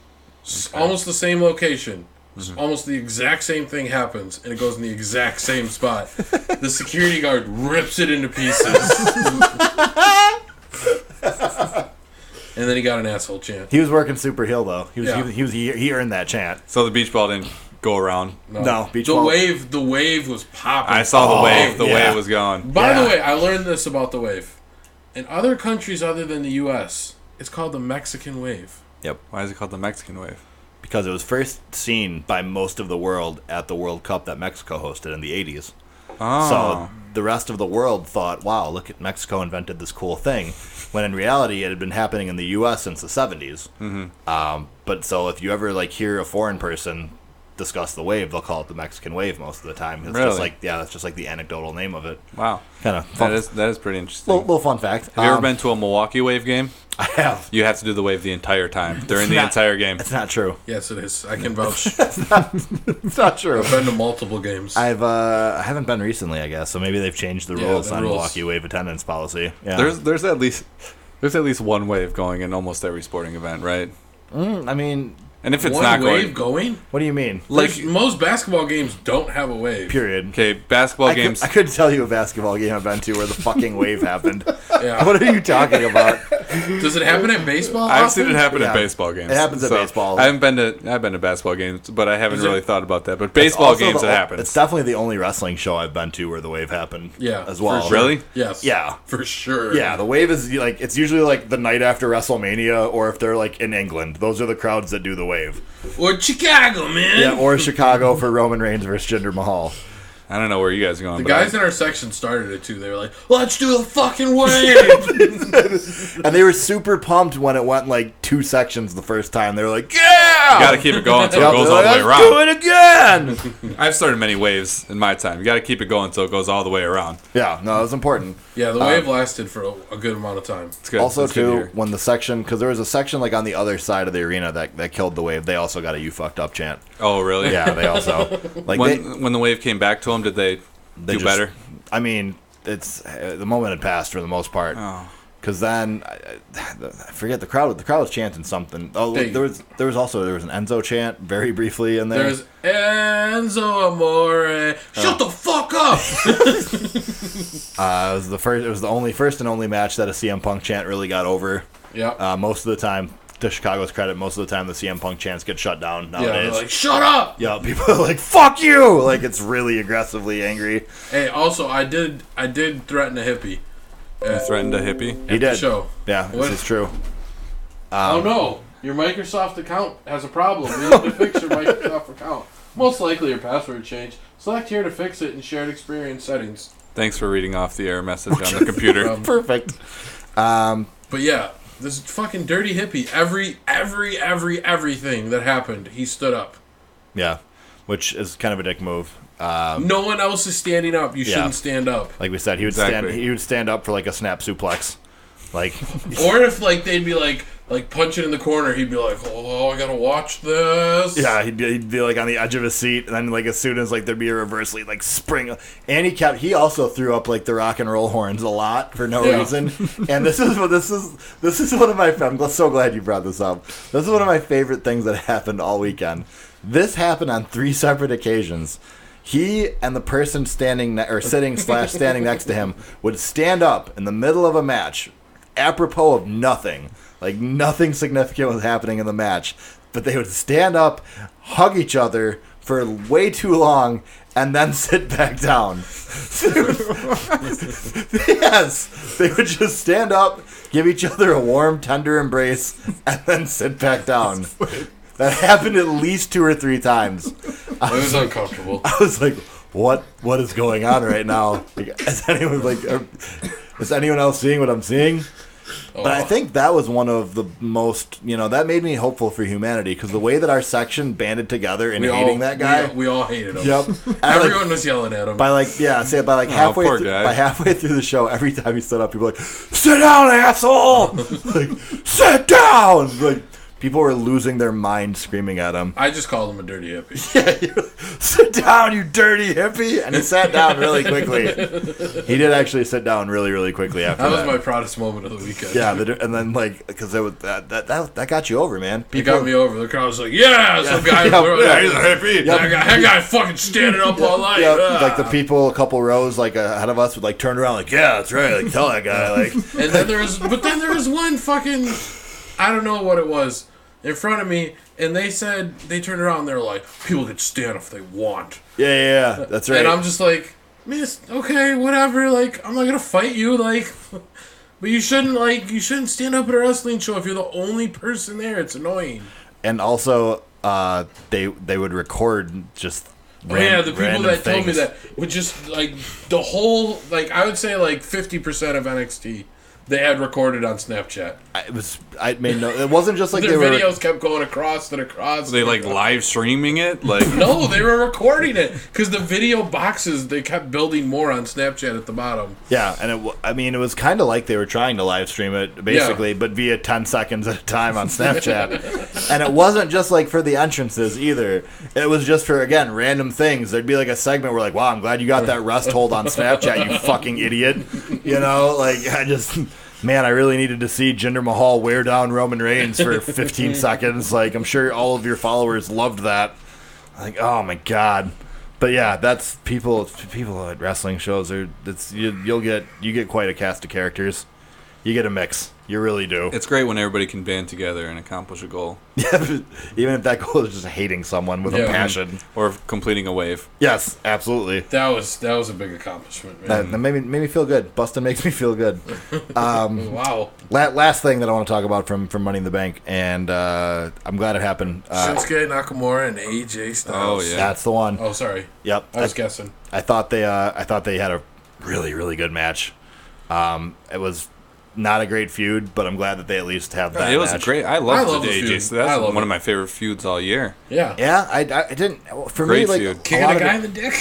Almost the same location. Mm-hmm. Almost the exact same thing happens, and it goes in the exact same spot. The security guard rips it into pieces. And then he got an asshole chant. He was working super heel though. He earned that chant. So the beach ball didn't go around. No, beach the ball. The wave was popping. I saw the wave. The wave was going. By the way, I learned this about the wave. In other countries other than the U.S., it's called the Mexican wave. Yep. Why is it called the Mexican wave? Because it was first seen by most of the world at the World Cup that Mexico hosted in the 80s. Oh. So the rest of the world thought, wow, look at Mexico invented this cool thing. When in reality, it had been happening in the U.S. since the 70s. Mm-hmm. But so if you ever hear a foreign person discuss the wave, they'll call it the Mexican wave most of the time. It's really? That's just the anecdotal name of it. Wow. Kind of fun. That is pretty interesting. Little fun fact. Have you ever been to a Milwaukee Wave game? I have. You have to do the wave the entire time, during the entire game. It's not true. Yes, it is. I can vouch. It's not true. I've been to multiple games. I haven't been recently, I guess. So maybe they've changed the rules on Milwaukee Wave attendance policy. Yeah. There's at least There's at least one wave going in almost every sporting event, right? I mean, And if it's One not wave going? what do you mean? Like most basketball games don't have a wave. Period. Okay, basketball games. I couldn't tell you a basketball game I've been to where the fucking wave happened. Yeah. What are you talking about? Does it happen at baseball? I've seen it happen Yeah. at baseball games. It happens at So, baseball. I've been to basketball games, but I haven't Is it- really thought about that. But baseball Also games, the- it happens. It's definitely the only wrestling show I've been to where the wave happened. Yeah, as well. for sure. Really? Yes. Yeah. For sure. Yeah, the wave is like it's usually like the night after WrestleMania, or if they're like in England, those are the crowds that do the wave. Or Chicago, man. Yeah, or Chicago for Roman Reigns versus Jinder Mahal. I don't know where you guys are going. The but guys in our section started it too. They were like, "Let's do the fucking wave." And they were super pumped when it went like 2 sections the first time. They were like, "Yeah!" you got to keep it going until Yep, it goes they're all the like, way "Let's around. do it again!" I've started many waves in my time. You got to keep it going until it goes all the way around. Yeah, no, it was important. Yeah, the wave lasted for a good amount of time. It's good. Also, It's good to too, hear. when the section, because there was a section like on the other side of the arena that killed the wave, they also got a "you fucked up" chant. Oh, really? Yeah, they also like When the wave came back to them, did they do just- better? I mean, it's the moment had passed for the most part. Oh. Because then I forget the crowd. The crowd was chanting something. Oh, Hey. there was an Enzo chant very briefly in there. There's Enzo Amore. Shut the fuck up. It was the first. It was the first and only match that a CM Punk chant really got over. Yeah. Most of the time, to Chicago's credit, most of the time the CM Punk chants get shut down Yeah, they're nowadays. like, shut up. Yeah, people are like, "Fuck you!" Like it's really aggressively angry. Hey, also, I did threaten a hippie. You threatened a hippie? He at the did. show. Yeah, What? this is true. Oh no, your Microsoft account has a problem. You need to fix your Microsoft account. Most likely your password changed. Select here to fix it in shared experience settings. Thanks for reading off the error message on the computer. Perfect. But yeah, this fucking dirty hippie. Everything that happened, he stood up. Yeah, which is kind of a dick move. No one else is standing up. You shouldn't stand up. Like we said, he would Exactly. stand. He would stand up for like a snap suplex. Like, Or if like they'd be like punching in the corner, he'd be like, "Oh, I gotta watch this." yeah, he'd be like on the edge of his seat, and then like as soon as like there'd be a reverse, he'd like spring. And he also threw up like the rock and roll horns a lot for no Yeah. reason. And this is one of my. I'm so glad you brought this up. This is one of my favorite things that happened all weekend. This happened on 3 separate occasions. He and the person standing standing next to him would stand up in the middle of a match, apropos of nothing. Like nothing significant was happening in the match, but they would stand up, hug each other for way too long, and then sit back down. Yes, they would just stand up, give each other a warm, tender embrace, and then sit back down. That happened at least 2 or 3 times. It was uncomfortable. I was like, "What is going on right now? Like, is anyone else seeing what I'm seeing?" But I think that was one of the most, that made me hopeful for humanity, because the way that our section banded together in hating that guy. We all hated him. Yep. Everyone was yelling at him. By halfway poor through, guy. by halfway through the show, every time he stood up, people were like, "Sit down, asshole!" Like, "Sit down!" Like, people were losing their mind screaming at him. I just called him a dirty hippie. "Sit down, you dirty hippie!" And he sat down really quickly. He did actually sit down really, really quickly after That that. was my proudest moment of the weekend. Yeah, and then because that got you over, man. He got me over. The crowd was like, "Yeah, some guy, Yeah, he's a hippie. That guy fucking standing up all night." Yeah, Ah. like the people a couple rows like ahead of us would like turn around like, "Yeah, that's right." Like, tell that guy like. And then there was one fucking, I don't know what it was, in front of me, and they turned around and they were like, "People can stand if they want." Yeah, that's right. And I'm just like, "Man, it's okay, whatever. Like, I'm not gonna fight you. Like, but you shouldn't stand up at a wrestling show if you're the only person there. It's annoying." And also, they would record just. Oh, yeah, the people random that told me things. that would just like the whole I would say 50% of NXT they had recorded on Snapchat. It wasn't just like Their they were. videos kept going across and across. Were they like live streaming it? Like No, they were recording it because the video boxes they kept building more on Snapchat at the bottom. Yeah, and it was kind of like they were trying to live stream it basically, but via 10 seconds at a time on Snapchat. And it wasn't just like for the entrances either. It was just for again random things. There'd be like a segment where like, "Wow, I'm glad you got that rest hold on Snapchat, you fucking idiot." Like Man, I really needed to see Jinder Mahal wear down Roman Reigns for 15 seconds. Like, I'm sure all of your followers loved that. Like, oh my god. But yeah, that's people at wrestling shows you get quite a cast of characters. You get a mix. You really do. It's great when everybody can band together and accomplish a goal. Yeah, even if that goal is just hating someone with a passion or completing a wave. Yes, absolutely. That was a big accomplishment, man. That made me feel good. Bustin' makes me feel good. Wow. Last thing that I want to talk about from Money in the Bank, and I'm glad it happened. Shinsuke Nakamura and AJ Styles. Oh yeah, that's the one. Oh, sorry. Yep. I was guessing. I thought they had a really, really good match. It was not a great feud, but I'm glad that they at least have that. It was match. great. I love loved the the AJ. feud. So that's one it. of my favorite feuds all year. Yeah. Yeah, I didn't. For Great me, like feud. Kicking a guy in the dick?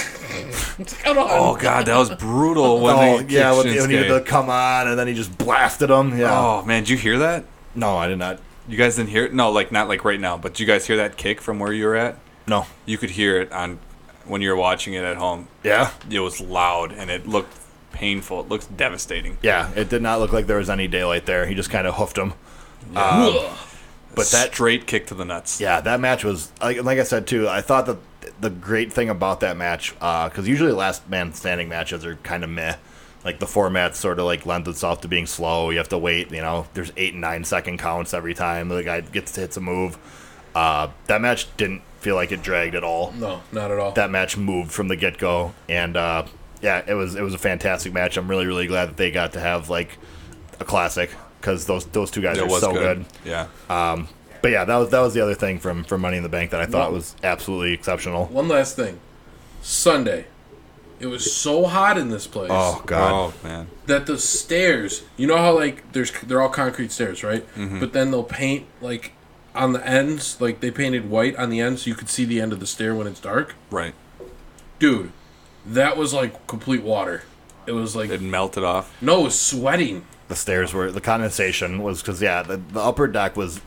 Come on. Oh god, that was brutal. When when they he kicked did the Shinsuke. come on, and then he just blasted him. Yeah. Oh man, did you hear that? No, I did not. You guys didn't hear it? No, like not like right now. But did you guys hear that kick from where you were at? No. You could hear it on when you were watching it at home. Yeah. It was loud and it looked painful. It looked devastating. Yeah, it did not look like there was any daylight there. He just kind of hoofed him. Yeah. But that straight kick to the nuts. Yeah, that match was like I said too. I thought that the great thing about that match, because usually last man standing matches are kind of meh. Like the format sort of like lends itself to being slow. You have to wait. There's 8 and 9 second counts every time the guy hits a move. That match didn't feel like it dragged at all. No, not at all. That match moved from the get go, and yeah, it was a fantastic match. I'm really, really glad that they got to have like a classic because those two guys are so good. Yeah. But yeah, that was the other thing from Money in the Bank that I thought was absolutely exceptional. One last thing. Sunday. It was so hot in this place. Oh god. Oh man. That the stairs, you know how like they're all concrete stairs, right? Mm-hmm. But then they'll paint like on the ends, like they painted white on the ends so you could see the end of the stair when it's dark. Right. Dude, that was like complete water. It was like It melted off. no, it was sweating. The condensation was because the upper deck was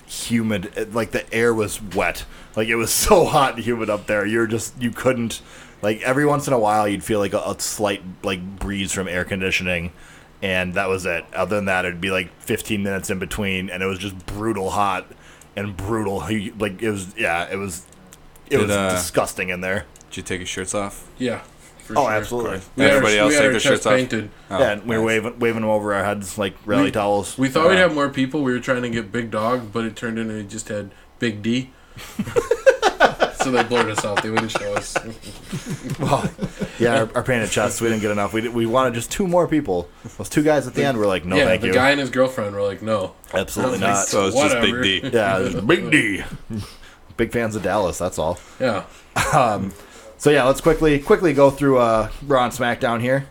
humid. Like the air was wet. Like it was so hot and humid up there. You couldn't. Like every once in a while, you'd feel like a slight like breeze from air conditioning, and that was it. Other than that, it'd be like 15 minutes in between, and it was just brutal hot and brutal. Like it was disgusting in there. Did you take your shirts off? Yeah. For Oh, sure. absolutely. Everybody else take our their chest shirts off? painted. Oh, Yeah, and we were nice. waving them over our heads like rally towels. We thought we'd have more people. We were trying to get Big Dog, but it turned into we just had Big D. So they blurred us out. They wouldn't show us. Well, yeah, our painted chests, we didn't get enough. We wanted just 2 more people. Those 2 guys at the end were like, no, yeah, thank the you. guy and his girlfriend were like, no. Absolutely I was like, not. So it's just Whatever. Big D. Yeah, there's Big D. Big fans of Dallas, that's all. Yeah. So yeah, let's quickly go through Raw and SmackDown here.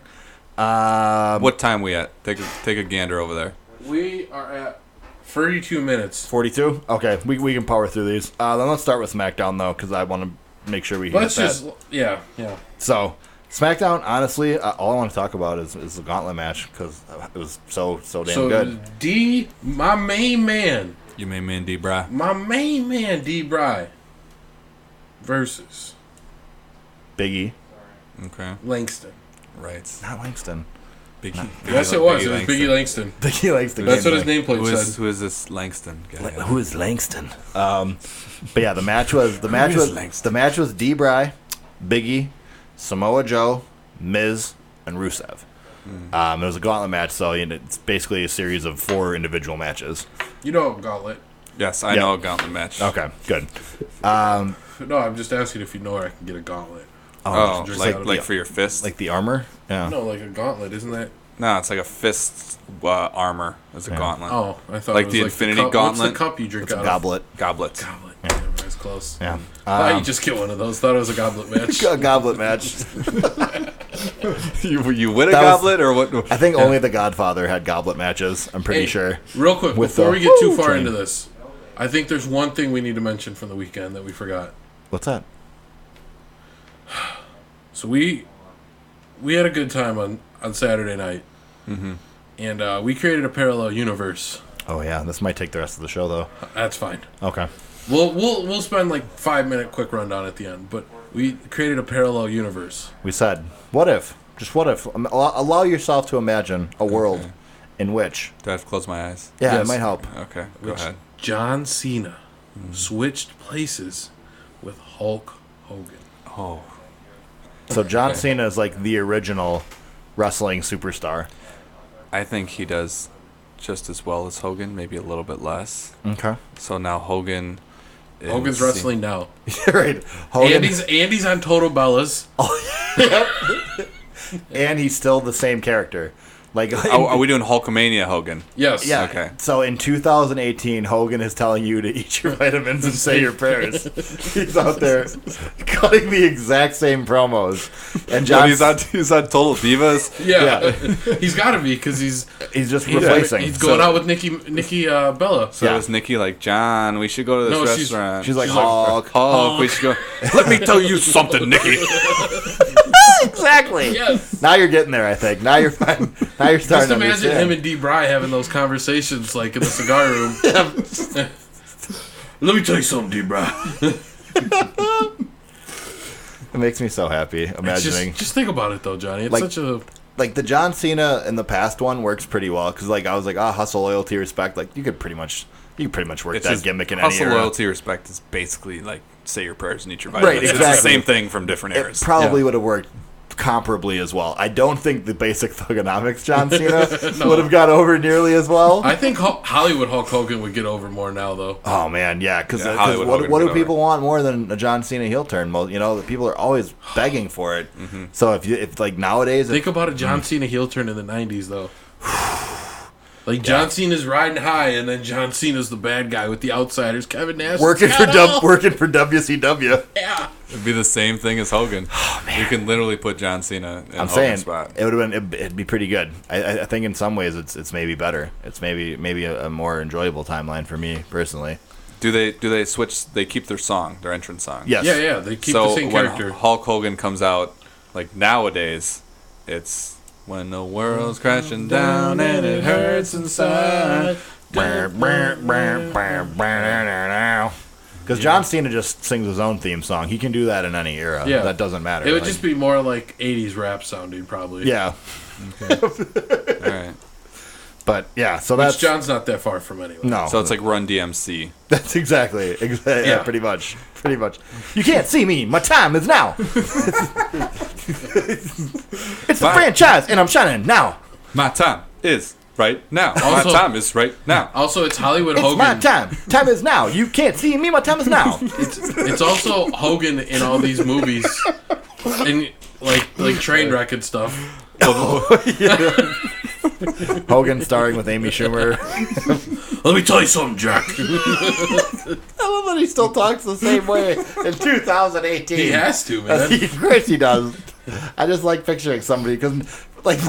What time we at? Take a gander over there. We are at 32 minutes. 42? Okay, we can power through these. Then let's start with SmackDown, though, because I want to make sure we hit Let's that. just, yeah. So, SmackDown, honestly, all I want to talk about is the gauntlet match, because it was so damn good. D, my main man, You may man D. Bry. D. Bry, versus Biggie. Okay. Langston. Right. Not Langston. Biggie. Yes, it was. It was Biggie Langston. Biggie Langston. That's what his nameplate Who said. is this Langston guy? Who is Langston? But yeah, the match was Langston? D. Bry, Biggie, Samoa Joe, Miz, and Rusev. It was a gauntlet match, so it's basically a series of 4 individual matches. You know Gauntlet. Yes, I know a gauntlet match. Okay, good. No, I'm just asking if you know where I can get a gauntlet. Oh, just out of like the- for your fist? Like the armor? Yeah. No, like a gauntlet, isn't that? No, it's like a fist armor as a gauntlet. Oh, I thought Like it was the like Infinity cup. Gauntlet? What's the cup you drink It's a out goblet. Goblet. of? Goblet. Yeah, that's close. Yeah. Thought you just get one of those. Thought it was a goblet match. A goblet match. You win a That was- goblet or what? I think only the Godfather had goblet matches. I'm pretty Hey, sure. Real quick, With before the we get too whoo far train. into this, I think there's one thing we need to mention from the weekend that we forgot. What's that? So we had a good time on Saturday night, and we created a parallel universe. Oh yeah, this might take the rest of the show though. That's fine. Okay. We'll spend like 5-minute quick rundown at the end, but we created a parallel universe. We said, what if? Just what if? Allow yourself to imagine a world In which? Do I have to close my eyes? Yeah, Yes. it might help. Okay, go ahead. John Cena switched places with Hulk Hogan. Oh, So John Cena is like the original wrestling superstar. I think he does just as well as Hogan, maybe a little bit less. Okay. So now Hogan's wrestling now. Right. Hogan, Andy's on Total Bellas. and he's still the same character. Like, Are we doing Hulkamania Hogan? Yes. yeah. Okay. So in 2018, Hogan is telling you to eat your vitamins and say your prayers. He's out there cutting the exact same promos, and John, He's on Total Divas. Yeah. He's got to be because he's just replacing. He's going out with Nikki Bella. So is Nikki like, John, we should go to this restaurant? She's like, Hulk. We should go. Let me tell you something, Nikki. Exactly. Yes. Now you're getting there, I think. Now you're fine. Now you're starting Just to imagine understand. him and D. Bry having those conversations like in the cigar room. Let me tell you something, D. Bry. It makes me so happy imagining. Just think about it though, Johnny. It's Like- such a Like the John Cena in the past one works pretty well because like I was like, hustle, loyalty, respect. Like you could pretty much work that gimmick in any hustle, era. loyalty, respect is basically like say your prayers and eat your vitamins. Right, It's the exactly. same thing from different It eras. probably would have worked comparably as well. I don't think the basic thugonomics John Cena would have got over nearly as well. I think Hollywood Hulk Hogan would get over more now though. Oh man, yeah, because Hollywood what Hogan do get people over. want more than a John Cena heel turn? Well, the people are always begging for it. So if like nowadays, Think about a John Cena heel turn in the 90s though. Like John Cena's riding high, and then John Cena's the bad guy with the outsiders. Kevin Nash working for WCW. Yeah. It'd be the same thing as Hogan. Oh, man. You can literally put John Cena in I'm Hogan's saying spot. it would have been. It'd be pretty good. I think in some ways it's maybe better. It's maybe a more enjoyable timeline for me personally. Do they switch? They keep their song, their entrance song. Yes. Yeah. They keep So the same when character. Hulk Hogan comes out, like nowadays, it's when the world's crashing down and it hurts inside. Because John Cena just sings his own theme song. He can do that in any era. Yeah. That doesn't matter. It would just be more like 80s rap sounding, probably. Yeah. All right. But yeah, so Which that's John's not that far from anyway. no. So it's like Run DMC. That's exactly. Yeah, Yeah. pretty much. You can't see me. My time is now. It's the franchise, and I'm shining now. My time is right now. Also- My time is right now. Also, it's Hollywood It's Hogan. my time. Time is now. You can't see me. My time is now. It's also Hogan in all these movies, and like train wreck and stuff. Hogan starring with Amy Schumer. Let me tell you something, Jack. I love that he still talks the same way in 2018. He has to, man. Of course he does. I just like picturing somebody because, like,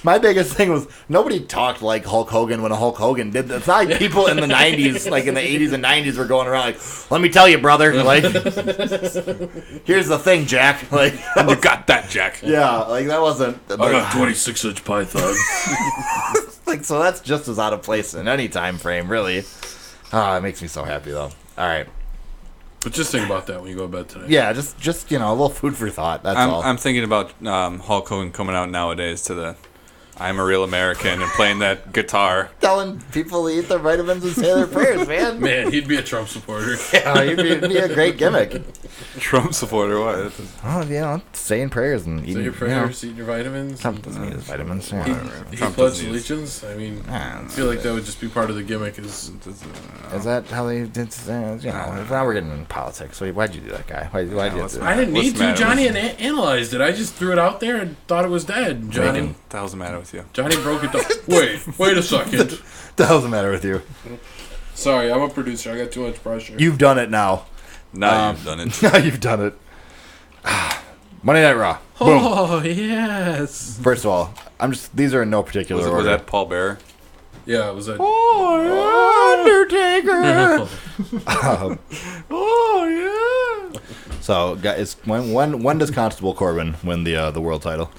my biggest thing was nobody talked like Hulk Hogan when Hulk Hogan did. It's not like people in the 90s, like in the 80s and 90s, were going around like, "Let me tell you, brother. Like, here's the thing, Jack. Like, And you got that, Jack. yeah, like that wasn't. I got 26-inch python. Like, so that's just as out of place in any time frame, really. It makes me so happy though. All right. But just think about that when you go to bed tonight. Yeah, just a little food for thought. That's all. I'm thinking about Hulk Hogan coming out nowadays to the I'm a Real American and playing that guitar. Telling people to eat their vitamins and say their prayers, man. Man, he'd be a Trump supporter. Yeah, it'd be a great gimmick. Trump supporter, what? Oh, saying prayers and eating Say your prayers, eat your vitamins. Trump doesn't eat his vitamins. He Trump pledged doesn't use- allegiance. I mean, Ah, I feel like that would just be part of the gimmick. Is Is that how they did? Now we're getting into politics. So why'd you do that, guy? Why'd you do what's that? the I didn't What's need the to. matter Johnny with- analyzed it. I just threw it out there and thought it was dead. Johnny, What the hell's the matter with you? Johnny broke it down. Wait a second. The hell's the matter with you? Sorry, I'm a producer. I got too much pressure. You've done it now. Now you've done it. Now you've done it. Monday Night Raw. Boom. Oh yes. First of all, These are in no particular Was order. that Paul Bearer? Yeah, it was that. Oh, Undertaker. Oh yeah. So, guys, when does Constable Corbin win the world title?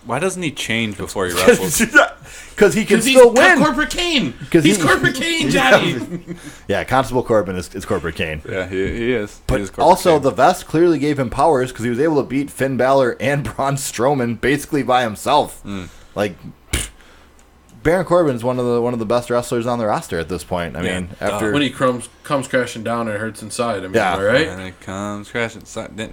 Why doesn't he change before he wrestles? Because he can Because still he's win. Corporate Kane. 'Cause He's he- Corporate Kane, Johnny. Yeah, Constable Corbin is Corporate Kane. Yeah, he is. But He is Corporate also, Kane. the vest clearly gave him powers because he was able to beat Finn Balor and Braun Strowman basically by himself. Like, Baron Corbin's one of the best wrestlers on the roster at this point. I mean, after when he comes crashing down, it hurts inside. I mean, Yeah. am I right? And it comes crashing.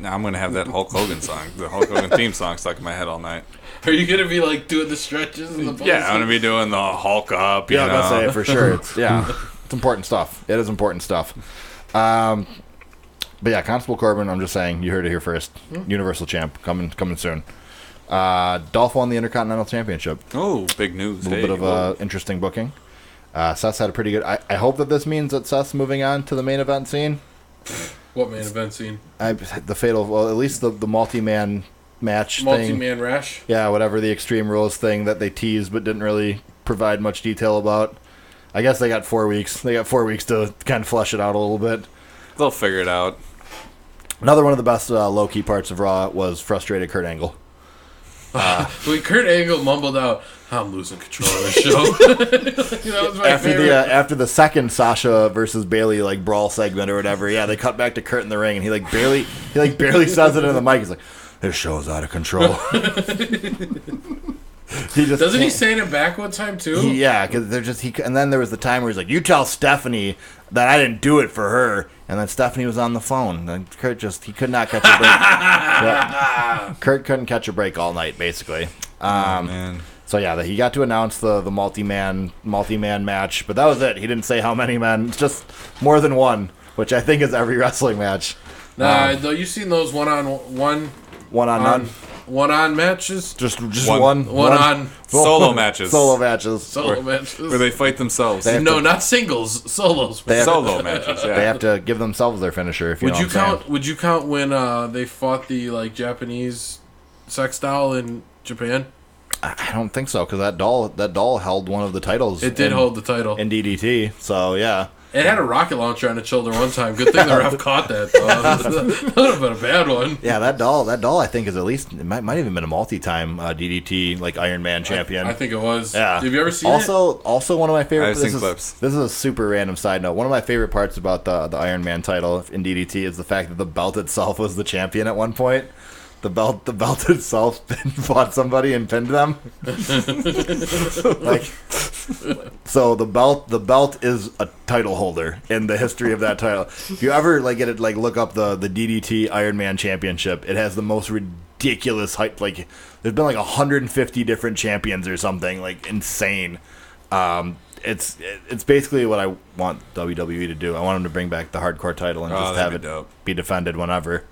I'm gonna have that Hulk Hogan song, the Hulk Hogan theme song, stuck in my head all night. Are you gonna be like doing the stretches and the poses? Yeah, I'm gonna be doing the Hulk up. You know? I'd say it for sure. It's important stuff. It is important stuff. But yeah, Constable Corbin. I'm just saying, you heard it here first. Universal Champ coming soon. Dolph won the Intercontinental Championship. Oh, big news! A little bit of interesting booking. Seth's had a pretty good. I hope that this means that Seth's moving on to the main event scene. What main event scene? The fatal. Well, at least the multi-man match thing. Multi-man rash? Yeah, whatever the Extreme Rules thing that they teased but didn't really provide much detail about. I guess they got 4 weeks. They got 4 weeks to kind of flesh it out a little bit. They'll figure it out. Another one of the best low-key parts of Raw was frustrated Kurt Angle. When Kurt Angle mumbled out, "I'm losing control of the show." You know, After the second Sasha versus Bailey like brawl segment or whatever, yeah, they cut back to Kurt in the ring and he barely says it in the mic. He's like, "This show's out of control." Doesn't he say it back one time too? Yeah, because and then there was the time where he's like, "You tell Stephanie that I didn't do it for her," and then Stephanie was on the phone. And Kurt he could not catch a break. Yeah. Kurt couldn't catch a break all night, basically. Man. So yeah, he got to announce the multi-man match, but that was it. He didn't say how many men, it's just more than one, which I think is every wrestling match. Though you've seen those one-on-one, one-on matches, just one on solo matches. Solo matches. Where they fight themselves. Not singles, solos. Solo matches. Yeah. They have to give themselves their finisher. If you know what I'm saying. Would you count when they fought the Japanese sex doll in Japan? I don't think so, because that doll held one of the titles. It did hold the title in DDT. So yeah, it had a rocket launcher on its shoulder one time. Good thing the ref caught that. That would have been a bad one. Yeah, that doll I think is at least it might even been a multi-time DDT like Iron Man champion. I think it was. Yeah. Have you ever seen it? Also one of my favorite. I've seen clips. This is a super random side note. One of my favorite parts about the Iron Man title in DDT is the fact that the belt itself was the champion at one point. The belt itself fought somebody and pinned them. So the belt is a title holder in the history of that title. If you ever look up the DDT Iron Man Championship, it has the most ridiculous height. Like there's been 150 different champions or something, like insane. It's basically what I want WWE to do. I want them to bring back the hardcore title and just have it be defended whenever.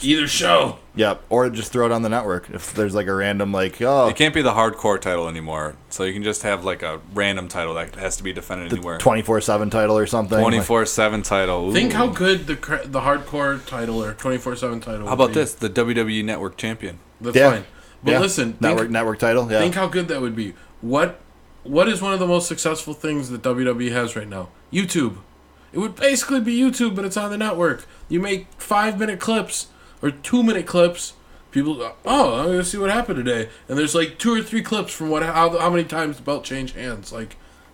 Either show. Yep, or just throw it on the network. If there's a random It can't be the hardcore title anymore. So you can just have a random title that has to be defended anywhere. 24/7 title or something. 24/7 title. Ooh. Think how good the hardcore title or 24/7 title. How about this? The WWE Network Champion. That's fine. But listen, network title. Yeah. Think how good that would be. What is one of the most successful things that WWE has right now? YouTube. It would basically be YouTube, but it's on the network. You make 5-minute clips. Or 2-minute clips. People go, I'm gonna see what happened today, and there's 2 or 3 clips from how many times the belt changed hands. I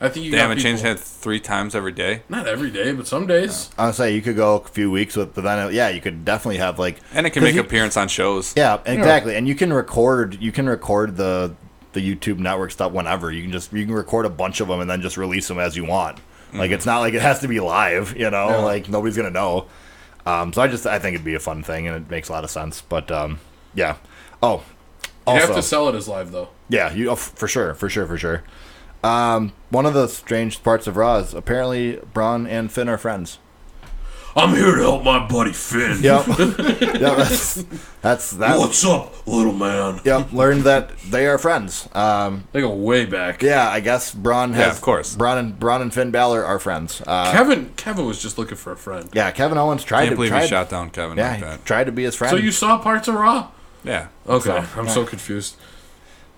think they haven't changed hands 3 times every day. Not every day, but some days. I would say you could go a few weeks with, but then you could definitely have and it can make appearance on shows. Yeah, exactly, and you can record the YouTube network stuff whenever. You can record a bunch of them and then just release them as you want. Mm-hmm. It's not like it has to be live. Nobody's gonna know. So I think it'd be a fun thing, and it makes a lot of sense. But yeah. Oh, you have to sell it as live, though. Yeah, for sure. One of the strange parts of Raw is apparently Braun and Finn are friends. I'm here to help my buddy Finn. Yep. That's that. What's up, little man? Yep. Learned that they are friends. They go way back. Yeah, I guess Braun has. Yeah, of course. Braun and Finn Balor are friends. Kevin was just looking for a friend. Yeah, Kevin Owens tried. Can't believe he shot down Kevin. Yeah, like that. He tried to be his friend. So you saw parts of Raw? Yeah. Okay, I'm so confused.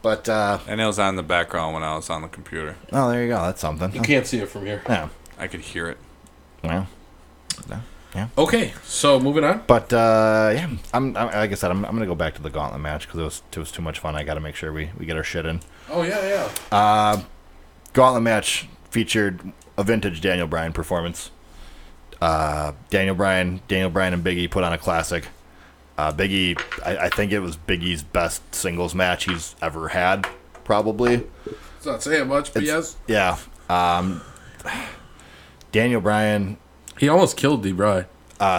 But and it was on the background when I was on the computer. Oh, there you go. That's something. You can't see it from here. Yeah, I could hear it. Well. Yeah. Okay, so moving on. But I'm like I said, I'm gonna go back to the gauntlet match because it was too much fun. I got to make sure we get our shit in. Oh yeah. Gauntlet match featured a vintage Daniel Bryan performance. Daniel Bryan and Big E put on a classic. Big E, I think it was Big E's best singles match he's ever had, probably. It's not saying much, but yes. Yeah. Daniel Bryan. He almost killed D-Bry.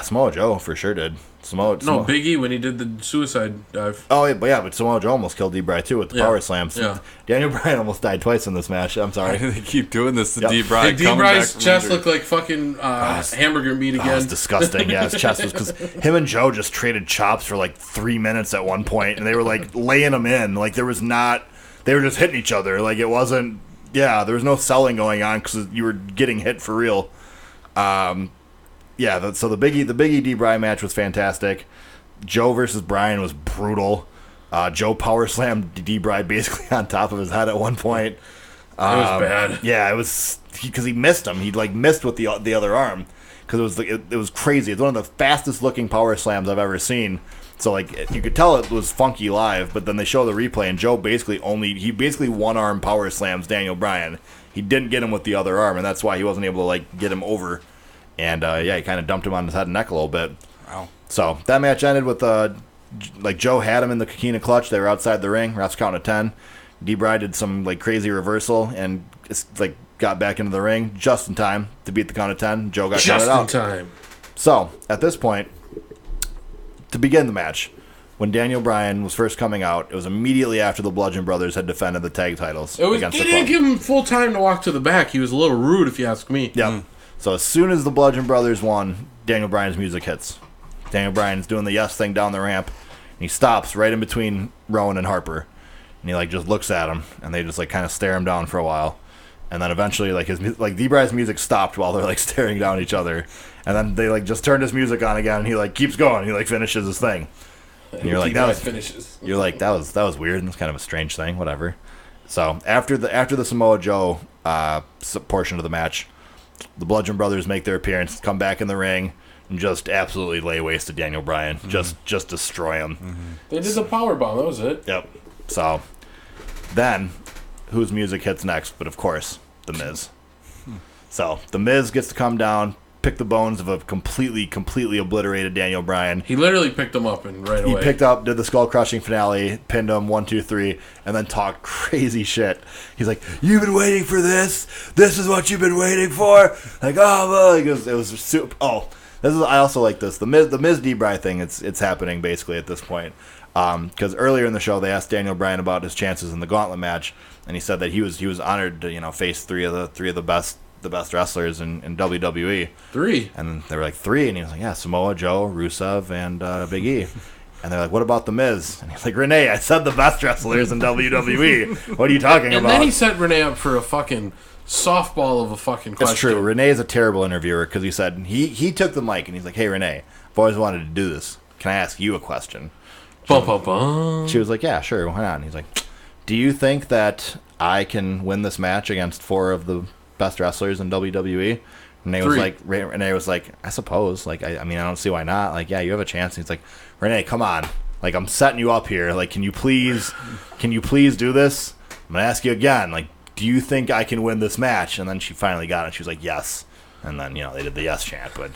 Samoa Joe for sure did. No, Big E when he did the suicide dive. Oh, yeah, but Samoa Joe almost killed D-Bry too with the power slams. Yeah. Daniel Bryan almost died twice in this match. I'm sorry. They keep doing this to Yep. D-Bry. D-Bry's chest looked like fucking hamburger meat again. That was disgusting. Yeah, his chest was because him and Joe just traded chops for like 3 minutes at one point, and they were like laying him in. Like they were just hitting each other. Like it wasn't. Yeah, there was no selling going on because you were getting hit for real. So the Big E D-Bry match was fantastic. Joe versus Bryan was brutal. Joe power slammed D-Bry basically on top of his head at one point. It was bad. Yeah, it was because he missed him. He like missed with the other arm because it was crazy. It's one of the fastest looking power slams I've ever seen. So like you could tell it was funky live, but then they show the replay and Joe basically one arm power slams Daniel Bryan. He didn't get him with the other arm, and that's why he wasn't able to like get him over. And he kind of dumped him on his head and neck a little bit. Wow. So that match ended with like Joe had him in the Coquina clutch. They were outside the ring. Refs counting to 10. D-Bry did some like crazy reversal and like got back into the ring just in time to beat the count of 10. Joe got counted out. Just in time. So at this point, to begin the match, when Daniel Bryan was first coming out, it was immediately after the Bludgeon Brothers had defended the tag titles against the They didn't give him full time to walk to the back. He was a little rude, if you ask me. Yep. So as soon as the Bludgeon Brothers won, Daniel Bryan's music hits. Daniel Bryan's doing the yes thing down the ramp, and he stops right in between Rowan and Harper, and he like just looks at him, and they just like kind of stare him down for a while, and then eventually like D-Bry's music stopped while they're like staring down at each other, and then they like just turned his music on again, and he like keeps going, he like finishes his thing, and you're like that was weird, and it's kind of a strange thing, whatever. So after the Samoa Joe portion of the match, the Bludgeon Brothers make their appearance, come back in the ring, and just absolutely lay waste to Daniel Bryan. Just destroy him. They did the powerbomb. That was it. Yep. So then, whose music hits next? But of course, The Miz. So The Miz gets to come down, pick the bones of a completely obliterated Daniel Bryan. He literally picked him up and right away. He picked up, did the skull crushing finale, pinned him 1, 2, 3, and then talked crazy shit. He's like, "You've been waiting for this. This is what you've been waiting for." Like, oh, well, he goes, it was super. Oh, I also like this. The Miz D-Bry thing. It's happening basically at this point. Because earlier in the show they asked Daniel Bryan about his chances in the Gauntlet match, and he said that he was honored to face three of the best wrestlers in WWE. 3. And they were like 3, and he was like, yeah, Samoa Joe, Rusev, and Big E. And they're like, what about The Miz? And he's like, Renee, I said the best wrestlers in WWE. What are you talking about? And then he set Renee up for a fucking softball of a fucking question. It's true. Renee is a terrible interviewer because he said he took the mic and he's like, hey, Renee, I've always wanted to do this. Can I ask you a question? Bum, bum, bum. She was like, yeah, sure, why not? And he's like, do you think that I can win this match against 4 of the best wrestlers in WWE? And Renee was like, I suppose. Like, I mean, I don't see why not. Like, yeah, you have a chance. And he's like, Renee, come on. Like, I'm setting you up here. Like, can you please do this? I'm gonna ask you again. Like, do you think I can win this match? And then she finally got it. She was like, yes. And then, they did the yes chant. But,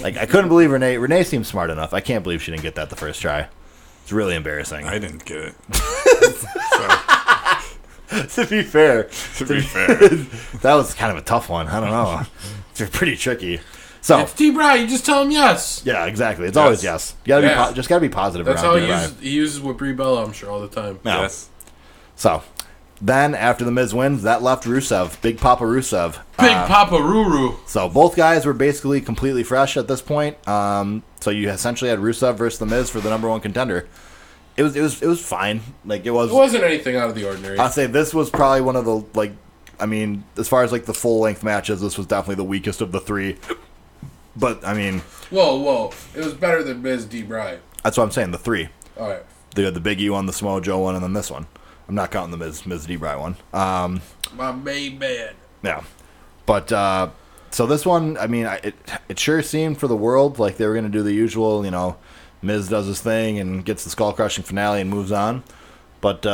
like, I couldn't believe Renee. Renee seemed smart enough. I can't believe she didn't get that the first try. It's really embarrassing. I didn't get it. To be fair. That was kind of a tough one. I don't know. It's pretty tricky. So it's D-Bry. You just tell him yes. Yeah, exactly. It's always yes. You gotta just gotta be positive. That's around how he uses with Brie Bella, I'm sure, all the time. Yeah. Yes. So then after the Miz wins, that left Rusev, Big Papa Rusev. Big Papa Ruru. So both guys were basically completely fresh at this point. So you essentially had Rusev versus the Miz for the number 1 contender. It was fine. Like it wasn't anything out of the ordinary. I'd say this was probably one of the as far as like the full length matches, this was definitely the weakest of the 3. But I mean, whoa, it was better than Miz D-Bry. That's what I'm saying. The 3. All right. The Big E one, the Samoa Joe one, and then this one. I'm not counting the Miz D-Bry one. My main man. Yeah, but so this one, I mean, it sure seemed for the world like they were going to do the usual, Miz does his thing and gets the skull-crushing finale and moves on. But,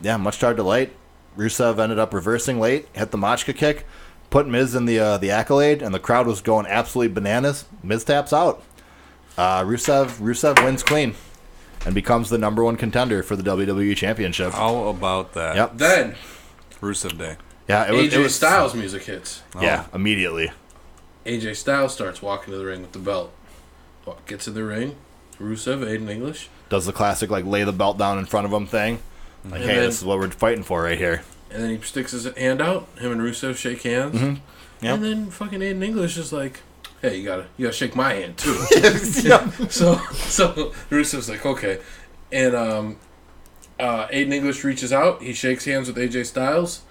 much to our delight, Rusev ended up reversing late, hit the Machka kick, put Miz in the accolade, and the crowd was going absolutely bananas. Miz taps out. Rusev wins clean and becomes the number 1 contender for the WWE Championship. How about that? Yep. Then, Rusev Day. Yeah, AJ Styles music hits. Yeah, immediately. AJ Styles starts walking to the ring with the belt. Gets in the ring. Rusev, Aiden English. Does the classic, like, lay the belt down in front of him thing. Like, hey, this is what we're fighting for right here. And then he sticks his hand out. Him and Rusev shake hands. Mm-hmm. Yep. And then fucking Aiden English is like, hey, you gotta shake my hand too. So Rusev's like, okay. And Aiden English reaches out. He shakes hands with AJ Styles.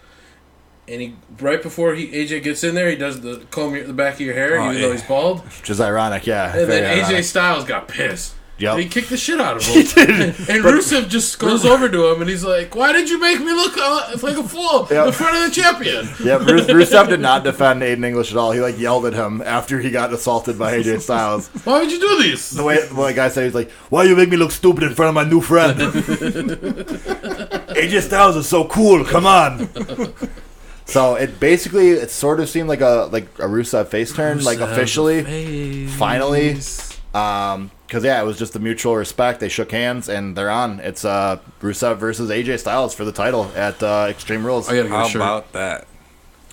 And he right before AJ gets in there, he does the comb the back of your hair, even though he's bald. Which is ironic, yeah. And then AJ Styles got pissed. Yep. And he kicked the shit out of him. He did. And Rusev just goes over to him and he's like, why did you make me look like a fool in front of the champion? Yeah, Rusev did not defend Aiden English at all. He, like, yelled at him after he got assaulted by AJ Styles. Why would you do this? The way the guy said, he's like, why you make me look stupid in front of my new friend? AJ Styles is so cool, come on. So it sort of seemed like a Rusev face turn, like officially, finally. Because it was just the mutual respect. They shook hands and they're on. It's Rusev versus AJ Styles for the title at Extreme Rules. How about that?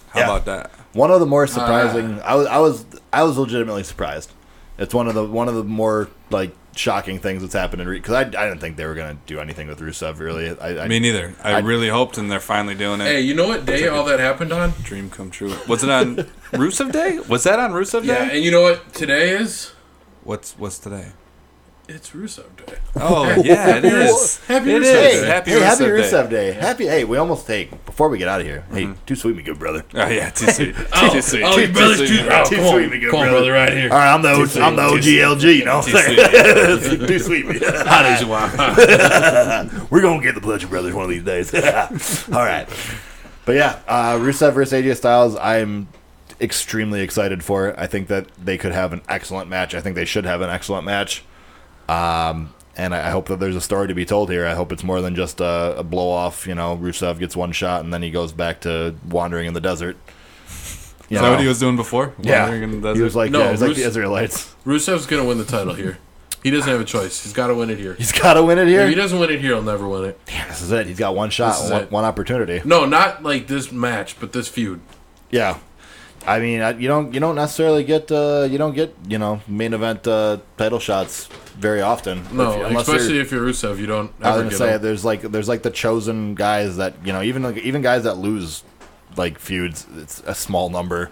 How about that? One of the more surprising. I was legitimately surprised. It's one of the more like shocking things that's happened in because I didn't think they were gonna do anything with Rusev really. Me neither. I really hoped, and they're finally doing it. Hey, you know what day all that happened on? Dream come true. Was it on Rusev Day? Was that on Rusev Day? Yeah, and you know what today is? What's today? It's Rusev Day. Oh yeah, it is. Happy Rusev Day. Happy Rusev Day. Hey, we almost before we get out of here. Hey, too sweet, me good brother. Oh yeah, too sweet. Too sweet. Oh, your brother's too sweet, me good brother. Right here. All right, I'm the OGLG. You know what I'm saying? Too sweet, me. We're gonna get the Bludgeon Brothers one of these days. All right, but yeah, Rusev versus AJ Styles. I'm extremely excited for it. I think that they could have an excellent match. I think they should have an excellent match. And I hope that there's a story to be told here. I hope it's more than just a blow-off. You know, Rusev gets one shot and then he goes back to wandering in the desert. Is that what he was doing before? Wandering in the desert? He was like, he was like the Israelites. Rusev's going to win the title here. He doesn't have a choice. He's got to win it here. He's got to win it here? If he doesn't win it here, he'll never win it. Damn, this is it. He's got one shot, one opportunity. No, not like this match, but this feud. Yeah. I mean, you don't necessarily get main event title shots very often. No, especially if you're Rusev, you don't. I was gonna say there's like the chosen guys that even guys that lose like feuds. It's a small number.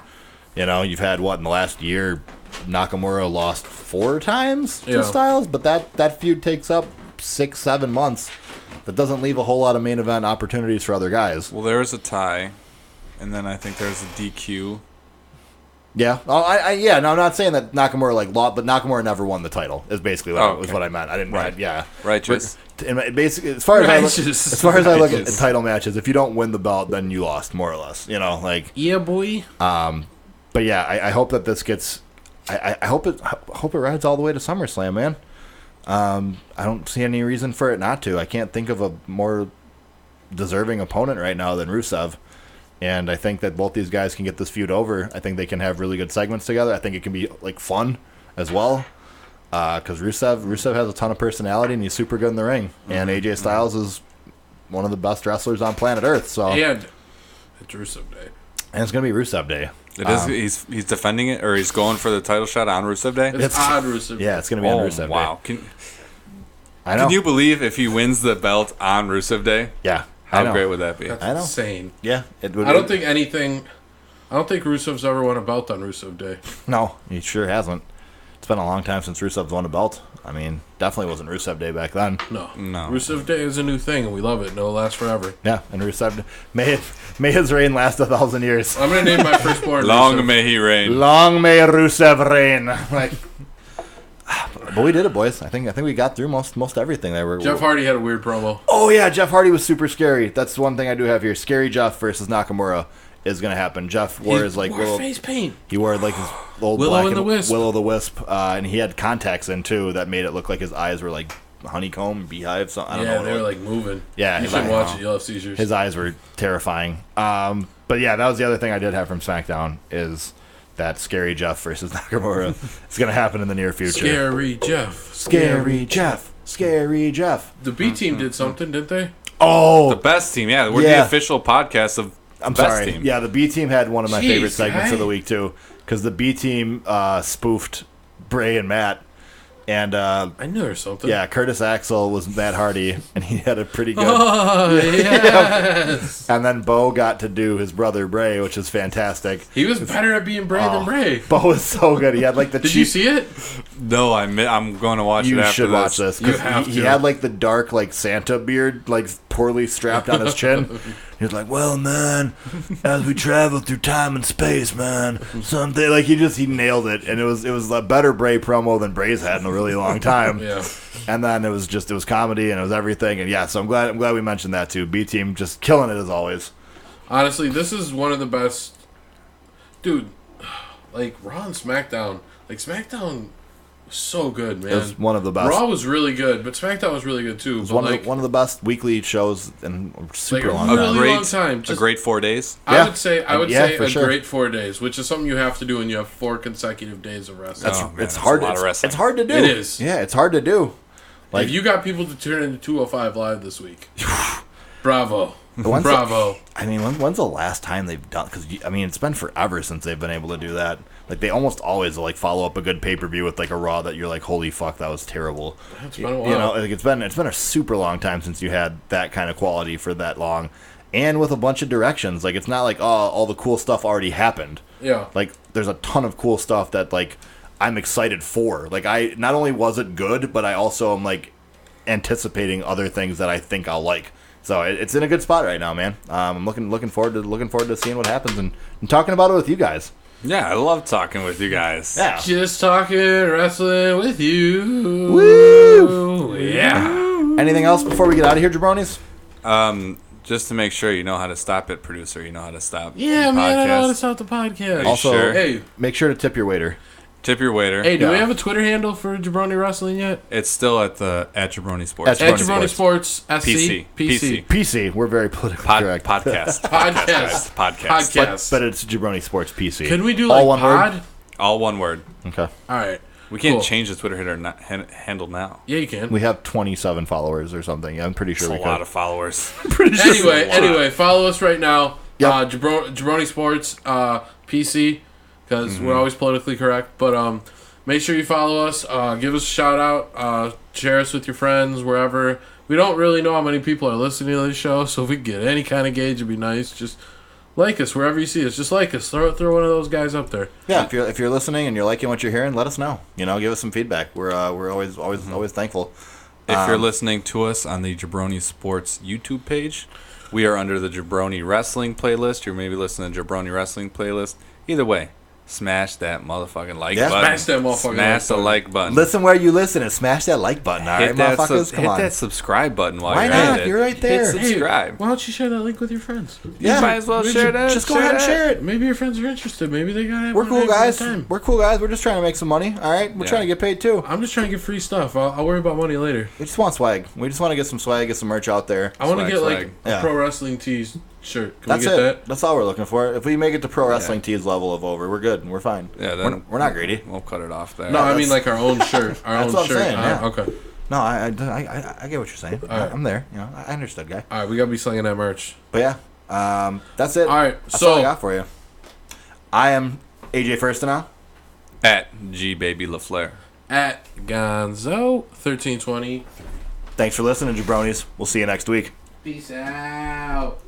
You know, you've had in the last year, Nakamura lost 4 times to Styles, but that feud takes up 6-7 months. That doesn't leave a whole lot of main event opportunities for other guys. Well, there was a tie, and then I think there's a DQ. Yeah. Oh, no, I'm not saying that Nakamura lost, but Nakamura never won the title. Is basically what I meant. I didn't. Right. Yeah. Righteous. Basically, as far as I look at title matches, if you don't win the belt, then you lost, more or less. You know, like. Yeah, boy. But yeah, I hope that this gets. I hope it rides all the way to SummerSlam, man. I don't see any reason for it not to. I can't think of a more deserving opponent right now than Rusev. And I think that both these guys can get this feud over. I think they can have really good segments together. I think it can be fun as well. Because Rusev has a ton of personality and he's super good in the ring. And AJ Styles is one of the best wrestlers on planet Earth. So and it's Rusev Day. And it's gonna be Rusev Day. It is. He's defending it, or he's going for the title shot on Rusev Day. It's on Rusev Day. Yeah, it's gonna be on Rusev Day. Wow. Can you believe if he wins the belt on Rusev Day? Yeah. How great would that be? That's insane. Yeah, it would. I don't think Rusev's ever won a belt on Rusev Day. No, he sure hasn't. It's been a long time since Rusev's won a belt. I mean, definitely wasn't Rusev Day back then. No. Rusev Day is a new thing, and we love it, and it'll last forever. Yeah, and Rusev, may his reign last 1,000 years. I'm gonna name my firstborn. Long Rusev. may he reign. Long may Rusev reign. But we did it, boys. I think we got through most everything there. Jeff Hardy had a weird promo. Oh yeah, Jeff Hardy was super scary. That's one thing I do have here. Scary Jeff versus Nakamura is gonna happen. Jeff wore his face paint. He wore his old Will-o'-the-Wisp, and he had contacts in too that made it look like his eyes were like honeycomb beehive. So I don't know. Yeah, they were moving. Yeah, you should watch it. You'll have seizures. His eyes were terrifying. But yeah, that was the other thing I did have from SmackDown is that Scary Jeff versus Nakamura is going to happen in the near future. Scary Jeff. Scary Jeff. Scary Jeff. The B team did something, didn't they? Oh, The best team, yeah. We're Yeah. the official podcast of I'm best sorry. team. Yeah, the B team had one of my Jeez, favorite segments of the guy. week too, because the B team spoofed Bray and Matt, and I knew there was something. yeah, Curtis Axel was Matt Hardy, and he had a pretty good. Oh, yes. And then Bo got to do his brother Bray, which is fantastic. He was better at being Bray than Bray. Bo was so good. He had like the Did cheap. you see it? No, I'm going to watch it You after should this. watch this. 'Cause You have he to. had like the dark like Santa beard, like poorly strapped on his chin. He was like, "Well, man, as we travel through time and space, man, something like he nailed it, and it was a better Bray promo than Bray's had in a really long time. Yeah. And then it was comedy and it was everything, and yeah, so I'm glad we mentioned that too. B team just killing it as always. Honestly, this is one of the best. Dude, like Raw and SmackDown. Like SmackDown was so good, man. It was one of the best. Raw was really good, but SmackDown was really good too. It was But one of the best weekly shows in a super Like, long a time. really long time. A Just- great 4 days. I Yeah. would say For a sure. great 4 days, which is something you have to do when you have 4 consecutive days of wrestling. Oh, man, It's that's hard. a lot of wrestling. It's hard to do. It is. Yeah, it's hard to do. Like if you got people to turn into 205 Live this week, bravo. When's Bravo. I mean, when's the last time they've done? Because I mean, it's been forever since they've been able to do that. Like they almost always like follow up a good pay per view with like a Raw that you're like, holy fuck, that was terrible. It's been a while. You know, like it's been a super long time since you had that kind of quality for that long, and with a bunch of directions. Like it's not like all the cool stuff already happened. Yeah. Like there's a ton of cool stuff that like I'm excited for. Like I not only was it good, but I also am like anticipating other things that I think I'll like. So it's in a good spot right now, man. I'm looking forward to seeing what happens and talking about it with you guys. Yeah, I love talking with you guys. Yeah. Just talking wrestling with you. Woo! Yeah. Anything else before we get out of here, Jabronis? Just to make sure you know how to stop it, producer. You know how to stop. Yeah, the man, I know how podcast. to start the podcast. Also, sure? Hey, make sure to tip your waiter. Tip your waiter. hey, do we Yeah. have a Twitter handle for Jabroni Wrestling yet? It's still at Jabroni Sports. At At Jabroni Sports, SC, PC. PC. We're very politically correct. Podcast. Podcast. guys. Podcast. Podcast. But it's Jabroni Sports PC. Can we do all like one word? pod? All one word. Okay. All right. We can't Cool. change the Twitter handle now. Yeah, you can. We have 27 followers or something. Yeah, I'm pretty sure It's we a lot could. of followers. Anyway, follow us right now. Yep. Jabroni Sports PC, because we're always politically correct. But make sure you follow us. Give us a shout out. Share us with your friends wherever. We don't really know how many people are listening to this show, so if we could get any kind of gauge, it'd be nice. Just like us wherever you see us. Just like us. Throw one of those guys up there. Yeah, if you're listening and you're liking what you're hearing, let us know. You know, give us some feedback. We're always thankful. If you're listening to us on the Jabroni Sports YouTube page, we are under the Jabroni Wrestling playlist. You're maybe listening to Jabroni Wrestling playlist. Either way, smash that motherfucking like Yeah. button. Smash that motherfucking Smash the like button. Listen where you listen and smash that like button. All right, Hit that, motherfuckers, come hit on. that subscribe button while Why you're not? at it. You're right there. Hit Hey, subscribe. why don't you share that link with your friends? Yeah. You might as well share that. Just go ahead and share it. Maybe your friends are interested. Maybe they got. We're cool guys. Time. We're cool guys. We're just trying to make some money. All right, we're Yeah. trying to get paid too. I'm just trying to get free stuff. I'll worry about money later. We just want swag. We just want to get some swag, get some merch out there. I want to Swag, get like swag. a Yeah. pro wrestling tees shirt. Can That's we get it. that? That's all we're looking for. If we make it to pro wrestling tees level of over, we're good. We're fine. Yeah, then we're not greedy. We'll cut it off there. No, I mean that's- like our own shirt. Our That's own what I'm shirt. saying, yeah. Okay. No, I get what you're saying. right. I'm there. You know, I understood, guy. All right, we gotta be slinging that merch. But yeah, that's it. All right, That's so all I got for you. I am AJ Firstenow. At G Baby LaFleur. at Gonzo 1320. Thanks for listening, Jabronis. We'll see you next week. Peace out.